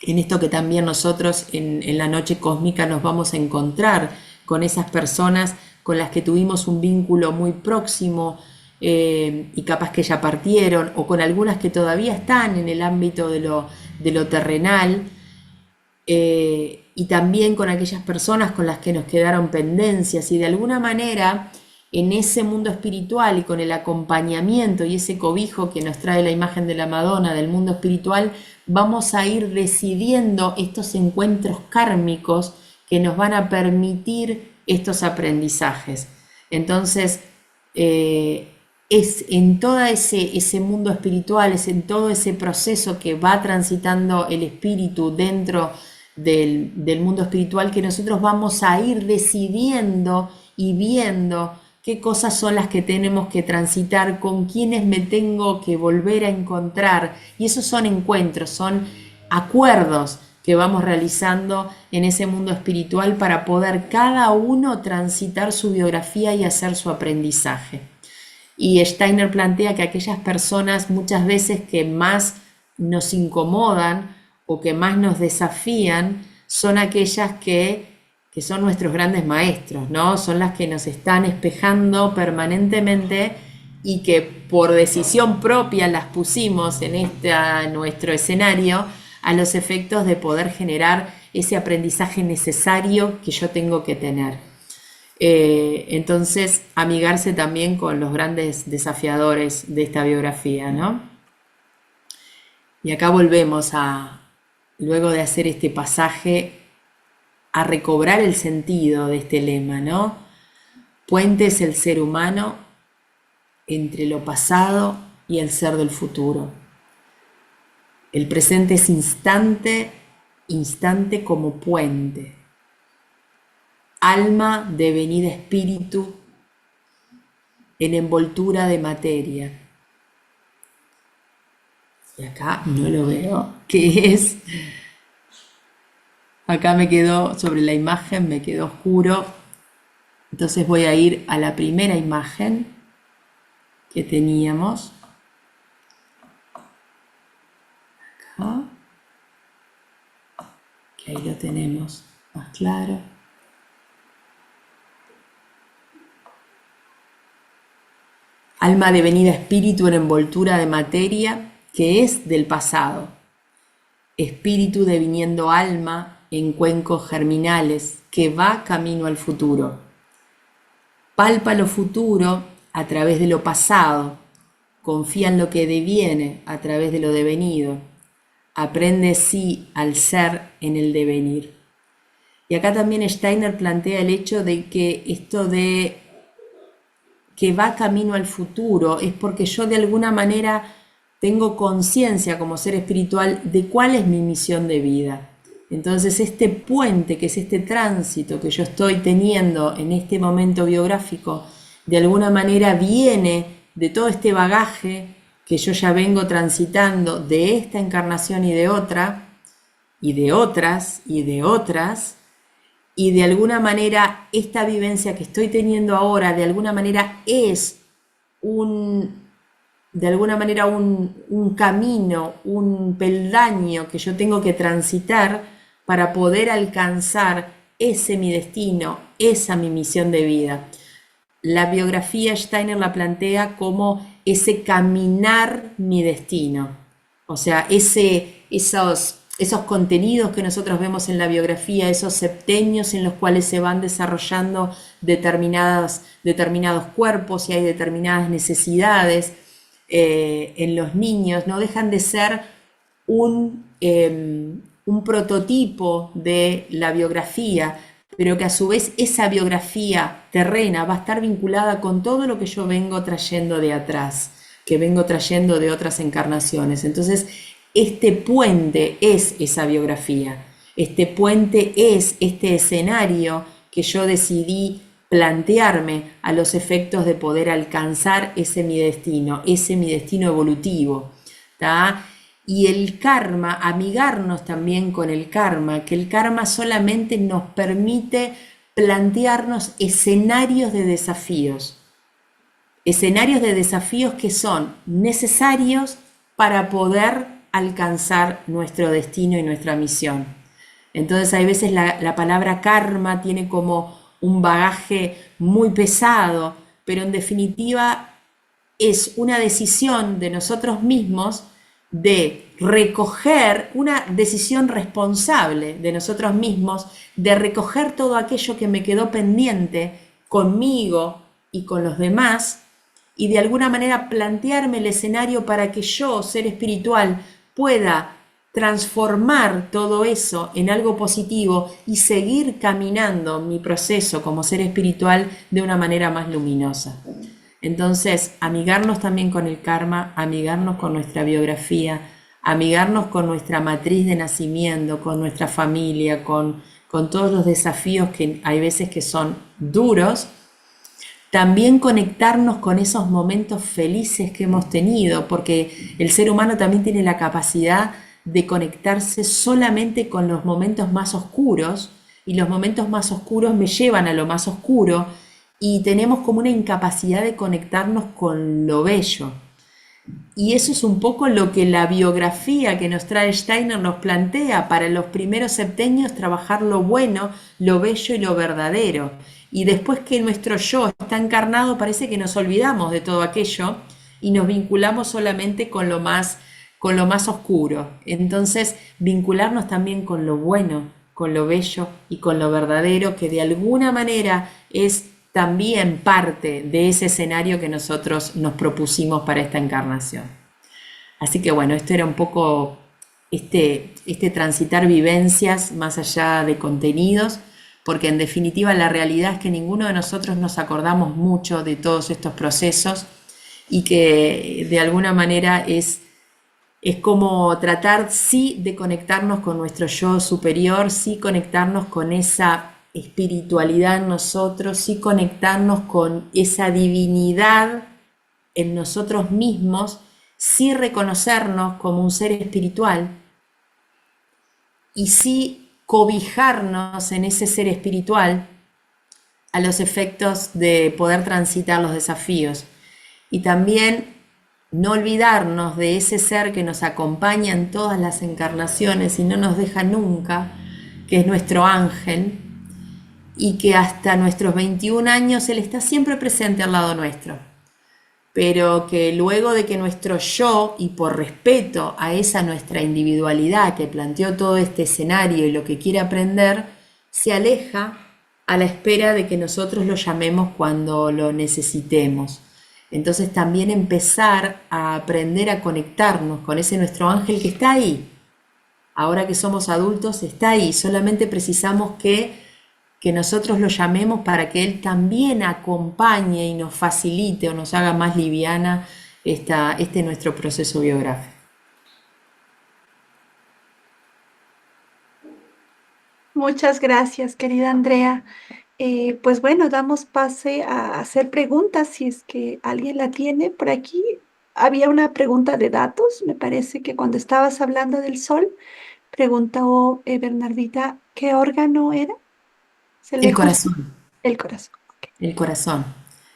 En esto que también nosotros en la noche cósmica nos vamos a encontrar con esas personas con las que tuvimos un vínculo muy próximo y capaz que ya partieron, o con algunas que todavía están en el ámbito de lo terrenal, y también con aquellas personas con las que nos quedaron pendencias, y de alguna manera en ese mundo espiritual y con el acompañamiento y ese cobijo que nos trae la imagen de la Madonna del mundo espiritual, vamos a ir decidiendo estos encuentros kármicos que nos van a permitir estos aprendizajes. Entonces, es en todo ese mundo espiritual, es en todo ese proceso que va transitando el espíritu dentro del mundo espiritual, que nosotros vamos a ir decidiendo y viendo qué cosas son las que tenemos que transitar, con quiénes me tengo que volver a encontrar. Y esos son encuentros, son acuerdos que vamos realizando en ese mundo espiritual para poder cada uno transitar su biografía y hacer su aprendizaje. Y Steiner plantea que aquellas personas muchas veces que más nos incomodan o que más nos desafían son aquellas que son nuestros grandes maestros, ¿no? Son las que nos están espejando permanentemente y que por decisión propia las pusimos en nuestro escenario a los efectos de poder generar ese aprendizaje necesario que yo tengo que tener. Entonces, amigarse también con los grandes desafiadores de esta biografía, ¿no? Y acá volvemos luego de hacer este pasaje, a recobrar el sentido de este lema, ¿no? Puente es el ser humano entre lo pasado y el ser del futuro. El presente es instante, instante como puente. Alma devenida espíritu en envoltura de materia. Y acá no lo veo. ¿Qué es? Acá me quedó, sobre la imagen me quedó oscuro. Entonces voy a ir a la primera imagen que teníamos. Acá. Que ahí lo tenemos más claro. alma devenida espíritu en envoltura de materia que es del pasado, espíritu deviniendo alma en cuencos germinales que va camino al futuro. Palpa lo futuro a través de lo pasado, confía en lo que deviene a través de lo devenido, aprende sí al ser en el devenir. Y acá también Steiner plantea el hecho de que esto de que va camino al futuro es porque yo de alguna manera tengo conciencia como ser espiritual de cuál es mi misión de vida. Entonces este puente, que es este tránsito que yo estoy teniendo en este momento biográfico, de alguna manera viene de todo este bagaje que yo ya vengo transitando de esta encarnación y de otra, y de otras, y de otras, y de alguna manera esta vivencia que estoy teniendo ahora, de alguna manera es un camino, un peldaño que yo tengo que transitar para poder alcanzar ese mi destino, esa mi misión de vida. La biografía Steiner la plantea como ese caminar mi destino, o sea, esos contenidos que nosotros vemos en la biografía, esos septenios en los cuales se van desarrollando determinados cuerpos y hay determinadas necesidades en los niños, no dejan de ser un prototipo de la biografía, pero que a su vez esa biografía terrena va a estar vinculada con todo lo que yo vengo trayendo de atrás, que vengo trayendo de otras encarnaciones. Entonces, este puente es esa biografía, este puente es este escenario que yo decidí plantearme a los efectos de poder alcanzar ese mi destino evolutivo, ¿tá? Y el karma, amigarnos también con el karma, que el karma solamente nos permite plantearnos escenarios de desafíos que son necesarios para poder alcanzar nuestro destino y nuestra misión. Entonces hay veces la palabra karma tiene como un bagaje muy pesado, pero en definitiva es una decisión de nosotros mismos de recoger, una decisión responsable de nosotros mismos, de recoger todo aquello que me quedó pendiente conmigo y con los demás, y de alguna manera plantearme el escenario para que yo, ser espiritual, pueda transformar todo eso en algo positivo y seguir caminando mi proceso como ser espiritual de una manera más luminosa. Entonces, amigarnos también con el karma, amigarnos con nuestra biografía, amigarnos con nuestra matriz de nacimiento, con nuestra familia, con todos los desafíos que hay veces que son duros. También conectarnos con esos momentos felices que hemos tenido, porque el ser humano también tiene la capacidad de conectarse solamente con los momentos más oscuros, y los momentos más oscuros me llevan a lo más oscuro, y tenemos como una incapacidad de conectarnos con lo bello. Y eso es un poco lo que la biografía que nos trae Steiner nos plantea: para los primeros septenios trabajar lo bueno, lo bello y lo verdadero. Y después que nuestro yo está encarnado, parece que nos olvidamos de todo aquello y nos vinculamos solamente con lo más oscuro. Entonces, vincularnos también con lo bueno, con lo bello y con lo verdadero, que de alguna manera es también parte de ese escenario que nosotros nos propusimos para esta encarnación. Así que bueno, esto era un poco este transitar vivencias más allá de contenidos, porque en definitiva la realidad es que ninguno de nosotros nos acordamos mucho de todos estos procesos, y que de alguna manera es como tratar sí de conectarnos con nuestro yo superior, sí conectarnos con esa espiritualidad en nosotros, sí conectarnos con esa divinidad en nosotros mismos, sí reconocernos como un ser espiritual y sí cobijarnos en ese ser espiritual a los efectos de poder transitar los desafíos. Y también no olvidarnos de ese ser que nos acompaña en todas las encarnaciones y no nos deja nunca, que es nuestro ángel, y que hasta nuestros 21 años él está siempre presente al lado nuestro. pero que luego de que nuestro yo, y por respeto a esa nuestra individualidad que planteó todo este escenario y lo que quiere aprender, se aleja a la espera de que nosotros lo llamemos cuando lo necesitemos. Entonces también empezar a aprender a conectarnos con ese nuestro ángel que está ahí. Ahora que somos adultos, está ahí. Solamente precisamos que nosotros lo llamemos para que Él también acompañe y nos facilite o nos haga más liviana este nuestro proceso biográfico. Muchas gracias, querida Andrea. Pues bueno, damos pase a hacer preguntas si es que alguien la tiene por aquí. Había una pregunta de datos, me parece que cuando estabas hablando del sol, preguntó Bernardita, ¿qué órgano era? Se El le justo corazón. el corazón. Ok. El corazón.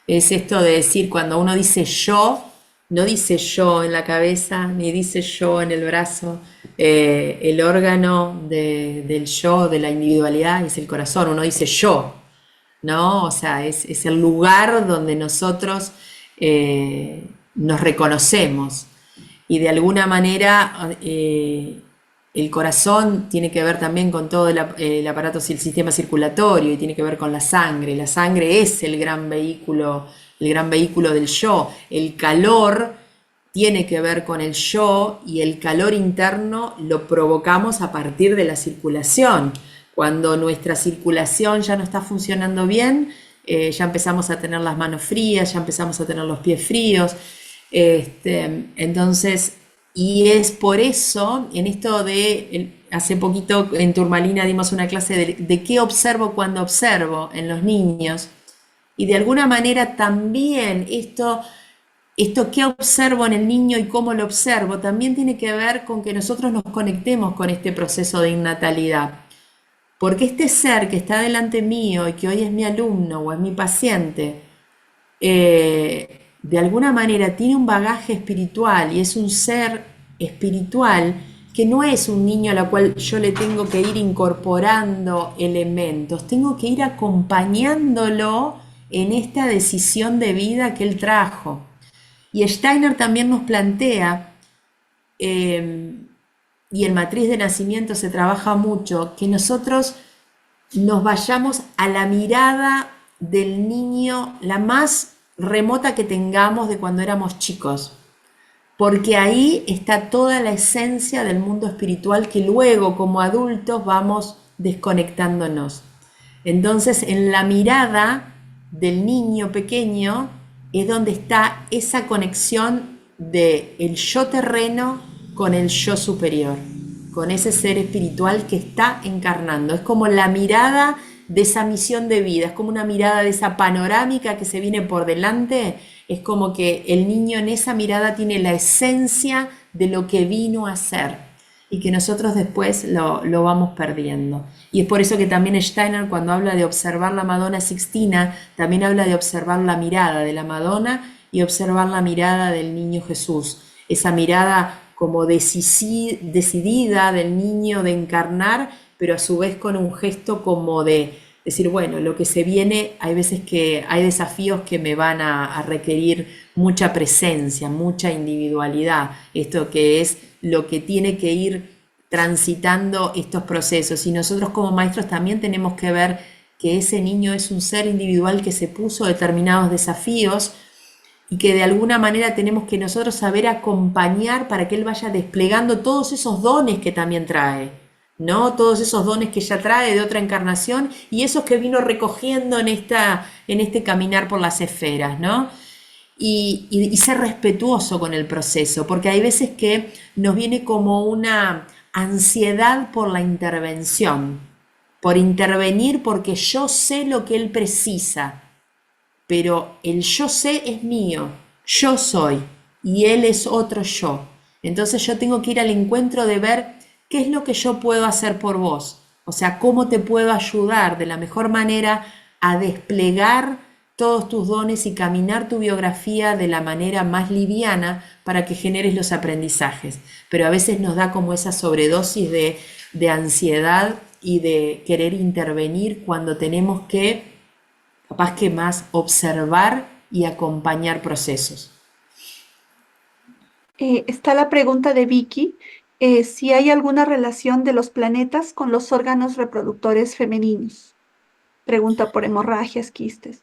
Es esto de decir, cuando uno dice yo, no dice yo en la cabeza, ni dice yo en el brazo. El órgano del yo, de la individualidad, es el corazón. Uno dice yo, ¿no? O sea, es el lugar donde nosotros nos reconocemos. Y de alguna manera el corazón tiene que ver también con todo el aparato, el sistema circulatorio, y tiene que ver con la sangre. La sangre es el gran vehículo del yo. El calor tiene que ver con el yo, y el calor interno lo provocamos a partir de la circulación. Cuando nuestra circulación ya no está funcionando bien, ya empezamos a tener las manos frías, ya empezamos a tener los pies fríos. Entonces, y es por eso, en esto hace poquito en Turmalina dimos una clase de qué observo cuando observo en los niños. Y de alguna manera también esto que observo en el niño y cómo lo observo, también tiene que ver con que nosotros nos conectemos con este proceso de innatalidad. Porque este ser que está delante mío y que hoy es mi alumno o es mi paciente, de alguna manera tiene un bagaje espiritual y es un ser espiritual que no es un niño a la cual yo le tengo que ir incorporando elementos, tengo que ir acompañándolo en esta decisión de vida que él trajo. Y Steiner también nos plantea, eh, y en Matriz de Nacimiento se trabaja mucho, que nosotros nos vayamos a la mirada del niño, la más remota que tengamos de cuando éramos chicos, porque ahí está toda la esencia del mundo espiritual que luego como adultos vamos desconectándonos. Entonces en la mirada del niño pequeño es donde está esa conexión de el yo terreno con el yo superior, con ese ser espiritual que está encarnando. Es como la mirada de esa misión de vida, es como una mirada de esa panorámica que se viene por delante. Es como que el niño en esa mirada tiene la esencia de lo que vino a ser y que nosotros después lo vamos perdiendo. Y es por eso que también Steiner, cuando habla de observar la Madonna Sixtina, también habla de observar la mirada de la Madonna y observar la mirada del niño Jesús. Esa mirada como decidida del niño de encarnar, pero a su vez con un gesto como de decir, bueno, lo que se viene, hay veces que hay desafíos que me van a requerir mucha presencia, mucha individualidad, esto que es lo que tiene que ir transitando estos procesos. Y nosotros como maestros también tenemos que ver que ese niño es un ser individual que se puso determinados desafíos y que de alguna manera tenemos que nosotros saber acompañar para que él vaya desplegando todos esos dones que también trae, ¿no? Todos esos dones que ya trae de otra encarnación y esos que vino recogiendo en este caminar por las esferas, ¿no? Y ser respetuoso con el proceso, porque hay veces que nos viene como una ansiedad por la intervención, por intervenir porque yo sé lo que él precisa, pero el yo sé es mío, yo soy y él es otro yo. Entonces yo tengo que ir al encuentro de ver qué es lo que yo puedo hacer por vos, o sea, cómo te puedo ayudar de la mejor manera a desplegar todos tus dones y caminar tu biografía de la manera más liviana para que generes los aprendizajes. Pero a veces nos da como esa sobredosis de ansiedad y de querer intervenir cuando tenemos que capaz que más observar y acompañar procesos. Está la pregunta de Vicky, si hay alguna relación de los planetas con los órganos reproductores femeninos. Pregunta por hemorragias, quistes.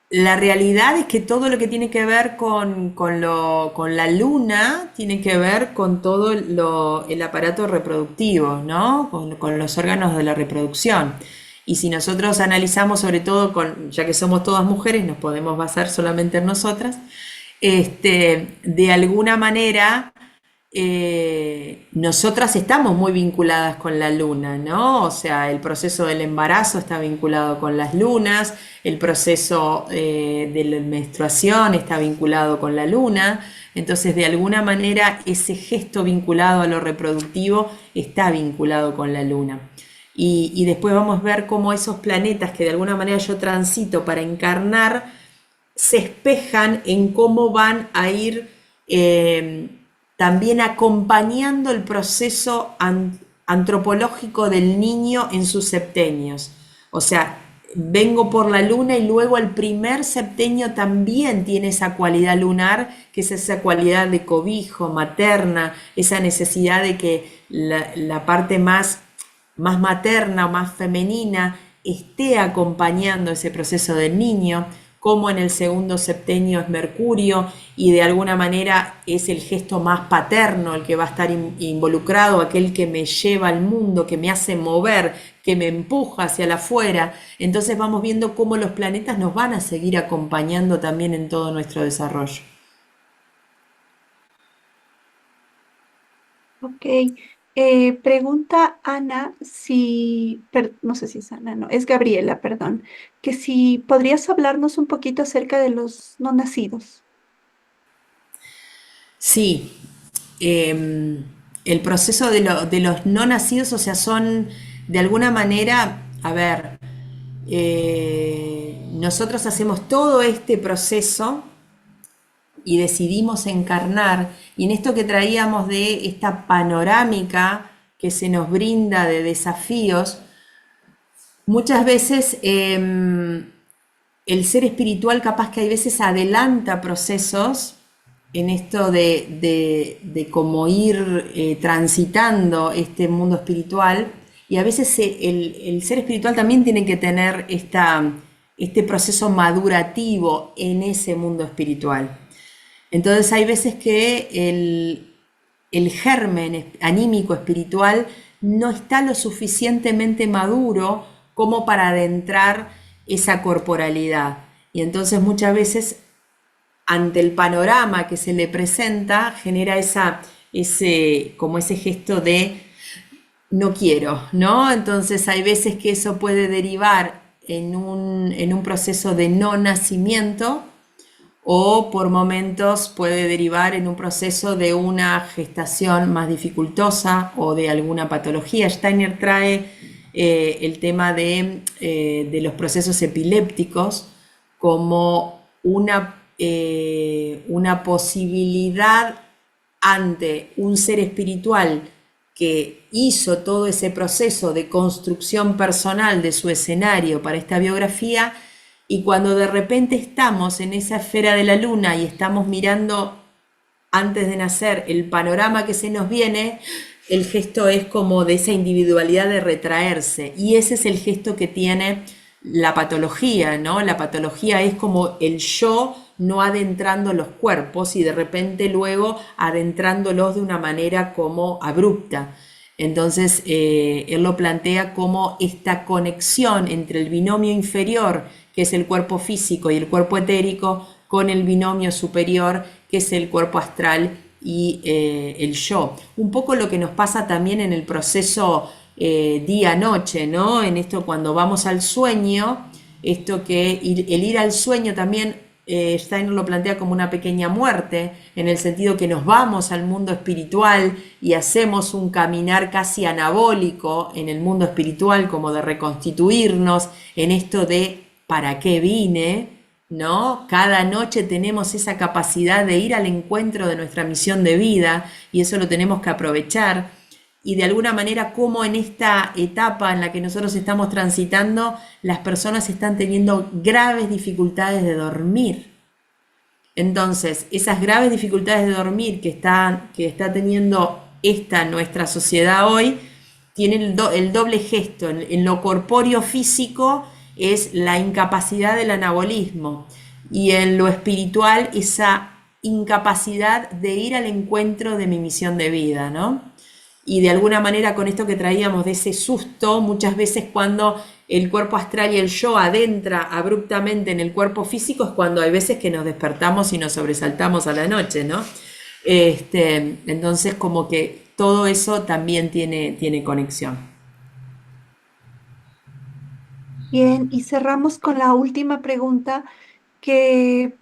La realidad es que todo lo que tiene que ver con la luna tiene que ver con todo el aparato reproductivo, ¿no? Con los órganos de la reproducción. Y si nosotros analizamos, sobre todo ya que somos todas mujeres, nos podemos basar solamente en nosotras, de alguna manera nosotras estamos muy vinculadas con la luna, ¿no? O sea, el proceso del embarazo está vinculado con las lunas, el proceso de la menstruación está vinculado con la luna, entonces de alguna manera ese gesto vinculado a lo reproductivo está vinculado con la luna. Y después vamos a ver cómo esos planetas que de alguna manera yo transito para encarnar se espejan en cómo van a ir eh, también acompañando el proceso antropológico del niño en sus septenios. O sea, vengo por la luna y luego el primer septenio también tiene esa cualidad lunar, que es esa cualidad de cobijo, materna, esa necesidad de que la parte más materna o más femenina esté acompañando ese proceso del niño, como en el segundo septenio es Mercurio y de alguna manera es el gesto más paterno el que va a estar involucrado, aquel que me lleva al mundo, que me hace mover, que me empuja hacia la afuera. Entonces vamos viendo cómo los planetas nos van a seguir acompañando también en todo nuestro desarrollo. Ok. Pregunta Ana no sé si es Ana, no, es Gabriela, perdón, que si podrías hablarnos un poquito acerca de los no nacidos. Sí, el proceso de los no nacidos, o sea, son de alguna manera, a ver, nosotros hacemos todo este proceso y decidimos encarnar, y en esto que traíamos de esta panorámica que se nos brinda de desafíos, muchas veces el ser espiritual capaz que hay veces adelanta procesos en esto de cómo ir transitando este mundo espiritual y a veces el ser espiritual también tiene que tener este proceso madurativo en ese mundo espiritual. Entonces hay veces que el germen anímico espiritual no está lo suficientemente maduro como para adentrar esa corporalidad. Y entonces muchas veces ante el panorama que se le presenta genera como ese gesto de no quiero, ¿no? Entonces hay veces que eso puede derivar en un proceso de no nacimiento o por momentos puede derivar en un proceso de una gestación más dificultosa o de alguna patología. Steiner trae el tema de los procesos epilépticos como una posibilidad ante un ser espiritual que hizo todo ese proceso de construcción personal de su escenario para esta biografía y cuando de repente estamos en esa esfera de la luna y estamos mirando antes de nacer el panorama que se nos viene, el gesto es como de esa individualidad de retraerse y ese es el gesto que tiene la patología, ¿no? La patología es como el yo no adentrando los cuerpos y de repente luego adentrándolos de una manera como abrupta. Entonces, él lo plantea como esta conexión entre el binomio inferior, que es el cuerpo físico, y el cuerpo etérico, con el binomio superior, que es el cuerpo astral y el yo. Un poco lo que nos pasa también en el proceso día-noche, ¿no? En esto cuando vamos al sueño, esto que el ir al sueño también Steiner lo plantea como una pequeña muerte, en el sentido que nos vamos al mundo espiritual y hacemos un caminar casi anabólico en el mundo espiritual, como de reconstituirnos en esto de ¿para qué vine? ¿No? Cada noche tenemos esa capacidad de ir al encuentro de nuestra misión de vida y eso lo tenemos que aprovechar y de alguna manera como en esta etapa en la que nosotros estamos transitando, las personas están teniendo graves dificultades de dormir. Entonces, esas graves dificultades de dormir que está teniendo nuestra sociedad hoy, tienen el doble gesto. En lo corpóreo físico es la incapacidad del anabolismo y en lo espiritual esa incapacidad de ir al encuentro de mi misión de vida, ¿no? Y de alguna manera con esto que traíamos de ese susto, muchas veces cuando el cuerpo astral y el yo adentra abruptamente en el cuerpo físico es cuando hay veces que nos despertamos y nos sobresaltamos a la noche, ¿no? Entonces como que todo eso también tiene conexión. Bien, y cerramos con la última pregunta que,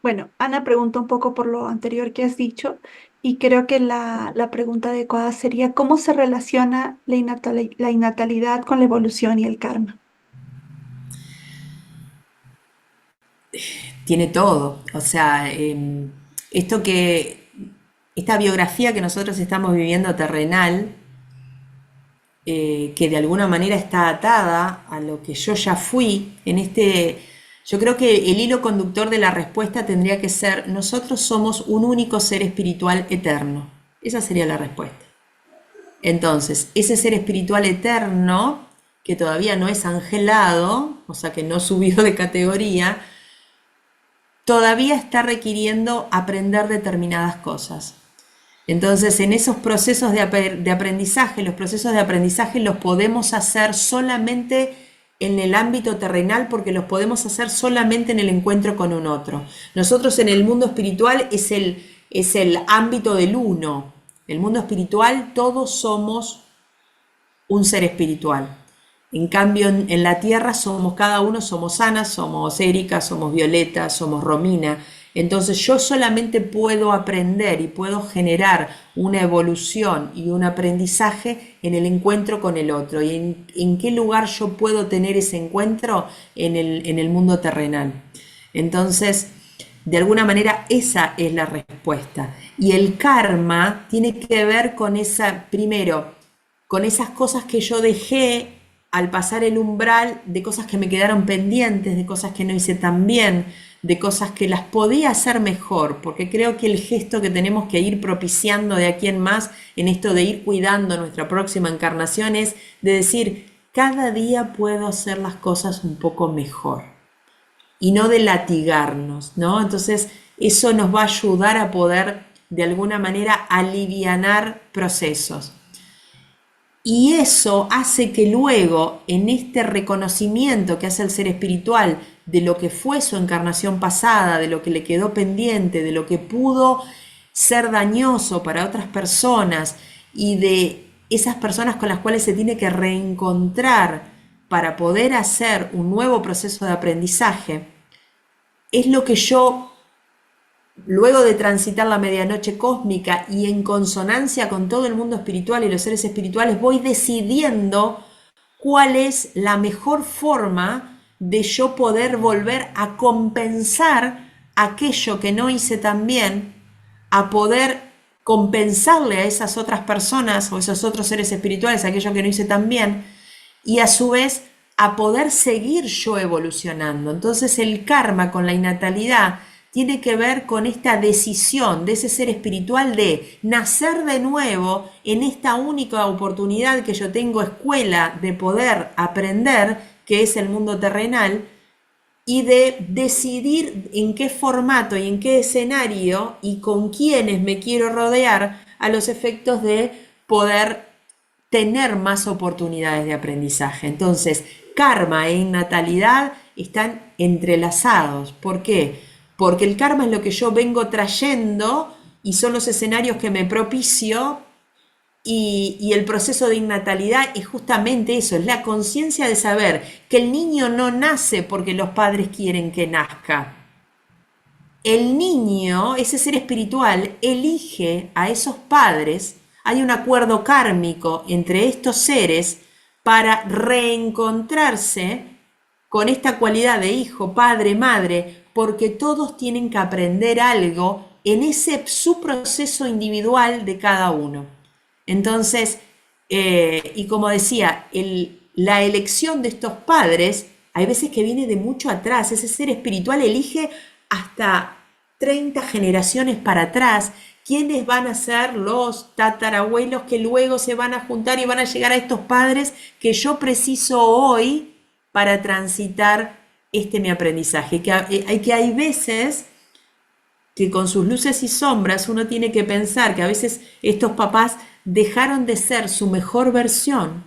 bueno, Ana pregunta un poco por lo anterior que has dicho y creo que la pregunta adecuada sería, ¿cómo se relaciona la innatalidad con la evolución y el karma? Tiene todo, o sea, esto que, esta biografía que nosotros estamos viviendo terrenal, que de alguna manera está atada a lo que yo ya fui, yo creo que el hilo conductor de la respuesta tendría que ser, nosotros somos un único ser espiritual eterno. Esa sería la respuesta. Entonces, ese ser espiritual eterno, que todavía no es angelado, o sea que no subió de categoría, todavía está requiriendo aprender determinadas cosas. Entonces, en esos procesos de aprendizaje, los procesos de aprendizaje los podemos hacer solamente en el ámbito terrenal porque los podemos hacer solamente en el encuentro con un otro. Nosotros en el mundo espiritual es el ámbito del uno. El mundo espiritual todos somos un ser espiritual. En cambio, en la tierra cada uno somos Ana, somos Erika, somos Violeta, somos Romina. Entonces yo solamente puedo aprender y puedo generar una evolución y un aprendizaje en el encuentro con el otro. ¿Y en qué lugar yo puedo tener ese encuentro? En el mundo terrenal. Entonces, de alguna manera esa es la respuesta. Y el karma tiene que ver con primero, con esas cosas que yo dejé al pasar el umbral, de cosas que me quedaron pendientes, de cosas que no hice tan bien, de cosas que las podía hacer mejor, porque creo que el gesto que tenemos que ir propiciando de aquí en más, en esto de ir cuidando nuestra próxima encarnación, es de decir, cada día puedo hacer las cosas un poco mejor y no de latigarnos, ¿no? Entonces, eso nos va a ayudar a poder, de alguna manera, alivianar procesos. Y eso hace que luego, en este reconocimiento que hace el ser espiritual de lo que fue su encarnación pasada, de lo que le quedó pendiente, de lo que pudo ser dañoso para otras personas y de esas personas con las cuales se tiene que reencontrar para poder hacer un nuevo proceso de aprendizaje, es lo que yo, luego de transitar la medianoche cósmica y en consonancia con todo el mundo espiritual y los seres espirituales, voy decidiendo cuál es la mejor forma de yo poder volver a compensar aquello que no hice tan bien, a poder compensarle a esas otras personas o esos otros seres espirituales aquello que no hice tan bien y a su vez a poder seguir yo evolucionando. Entonces el karma con la innatalidad tiene que ver con esta decisión de ese ser espiritual de nacer de nuevo en esta única oportunidad que yo tengo escuela de poder aprender, que es el mundo terrenal, y de decidir en qué formato y en qué escenario y con quiénes me quiero rodear a los efectos de poder tener más oportunidades de aprendizaje. Entonces, karma e innatalidad están entrelazados. ¿Por qué? Porque el karma es lo que yo vengo trayendo y son los escenarios que me propicio y el proceso de innatalidad es justamente eso, es la conciencia de saber que el niño no nace porque los padres quieren que nazca. El niño, ese ser espiritual, elige a esos padres, hay un acuerdo kármico entre estos seres para reencontrarse con esta cualidad de hijo, padre, madre, porque todos tienen que aprender algo en ese su proceso individual de cada uno. Entonces, y como decía, la elección de estos padres, hay veces que viene de mucho atrás, ese ser espiritual elige hasta 30 generaciones para atrás, quiénes van a ser los tatarabuelos que luego se van a juntar y van a llegar a estos padres que yo preciso hoy para transitar mi aprendizaje. Que hay veces que con sus luces y sombras uno tiene que pensar que a veces estos papás dejaron de ser su mejor versión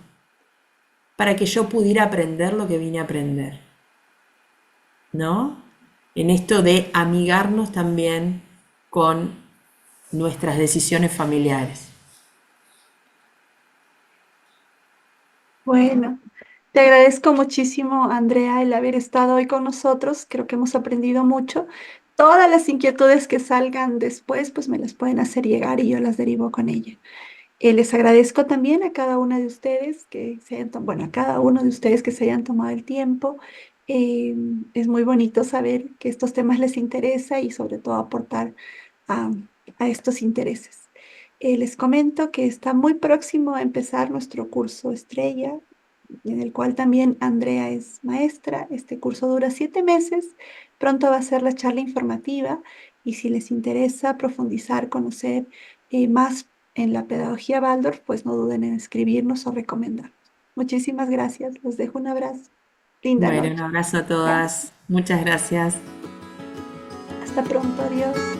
para que yo pudiera aprender lo que vine a aprender, ¿no? En esto de amigarnos también con nuestras decisiones familiares. Bueno, te agradezco muchísimo, Andrea, el haber estado hoy con nosotros. Creo que hemos aprendido mucho. Todas las inquietudes que salgan después, pues me las pueden hacer llegar y yo las derivo con ella. Les agradezco también a cada una de ustedes que se hayan, bueno, a cada uno de ustedes que se hayan tomado el tiempo. Eh, es muy bonito saber que estos temas les interesa y sobre todo aportar a, a estos intereses. Les comento que está muy próximo a empezar nuestro curso estrella, en el cual también Andrea es maestra. Este curso dura 7 meses. Pronto va a ser la charla informativa y si les interesa profundizar, conocer más en la pedagogía Waldorf, pues no duden en escribirnos o recomendarnos. Muchísimas gracias. Les dejo un abrazo. Linda Bueno, un noche. abrazo a Gracias. todas. Muchas gracias. Hasta pronto. Adiós.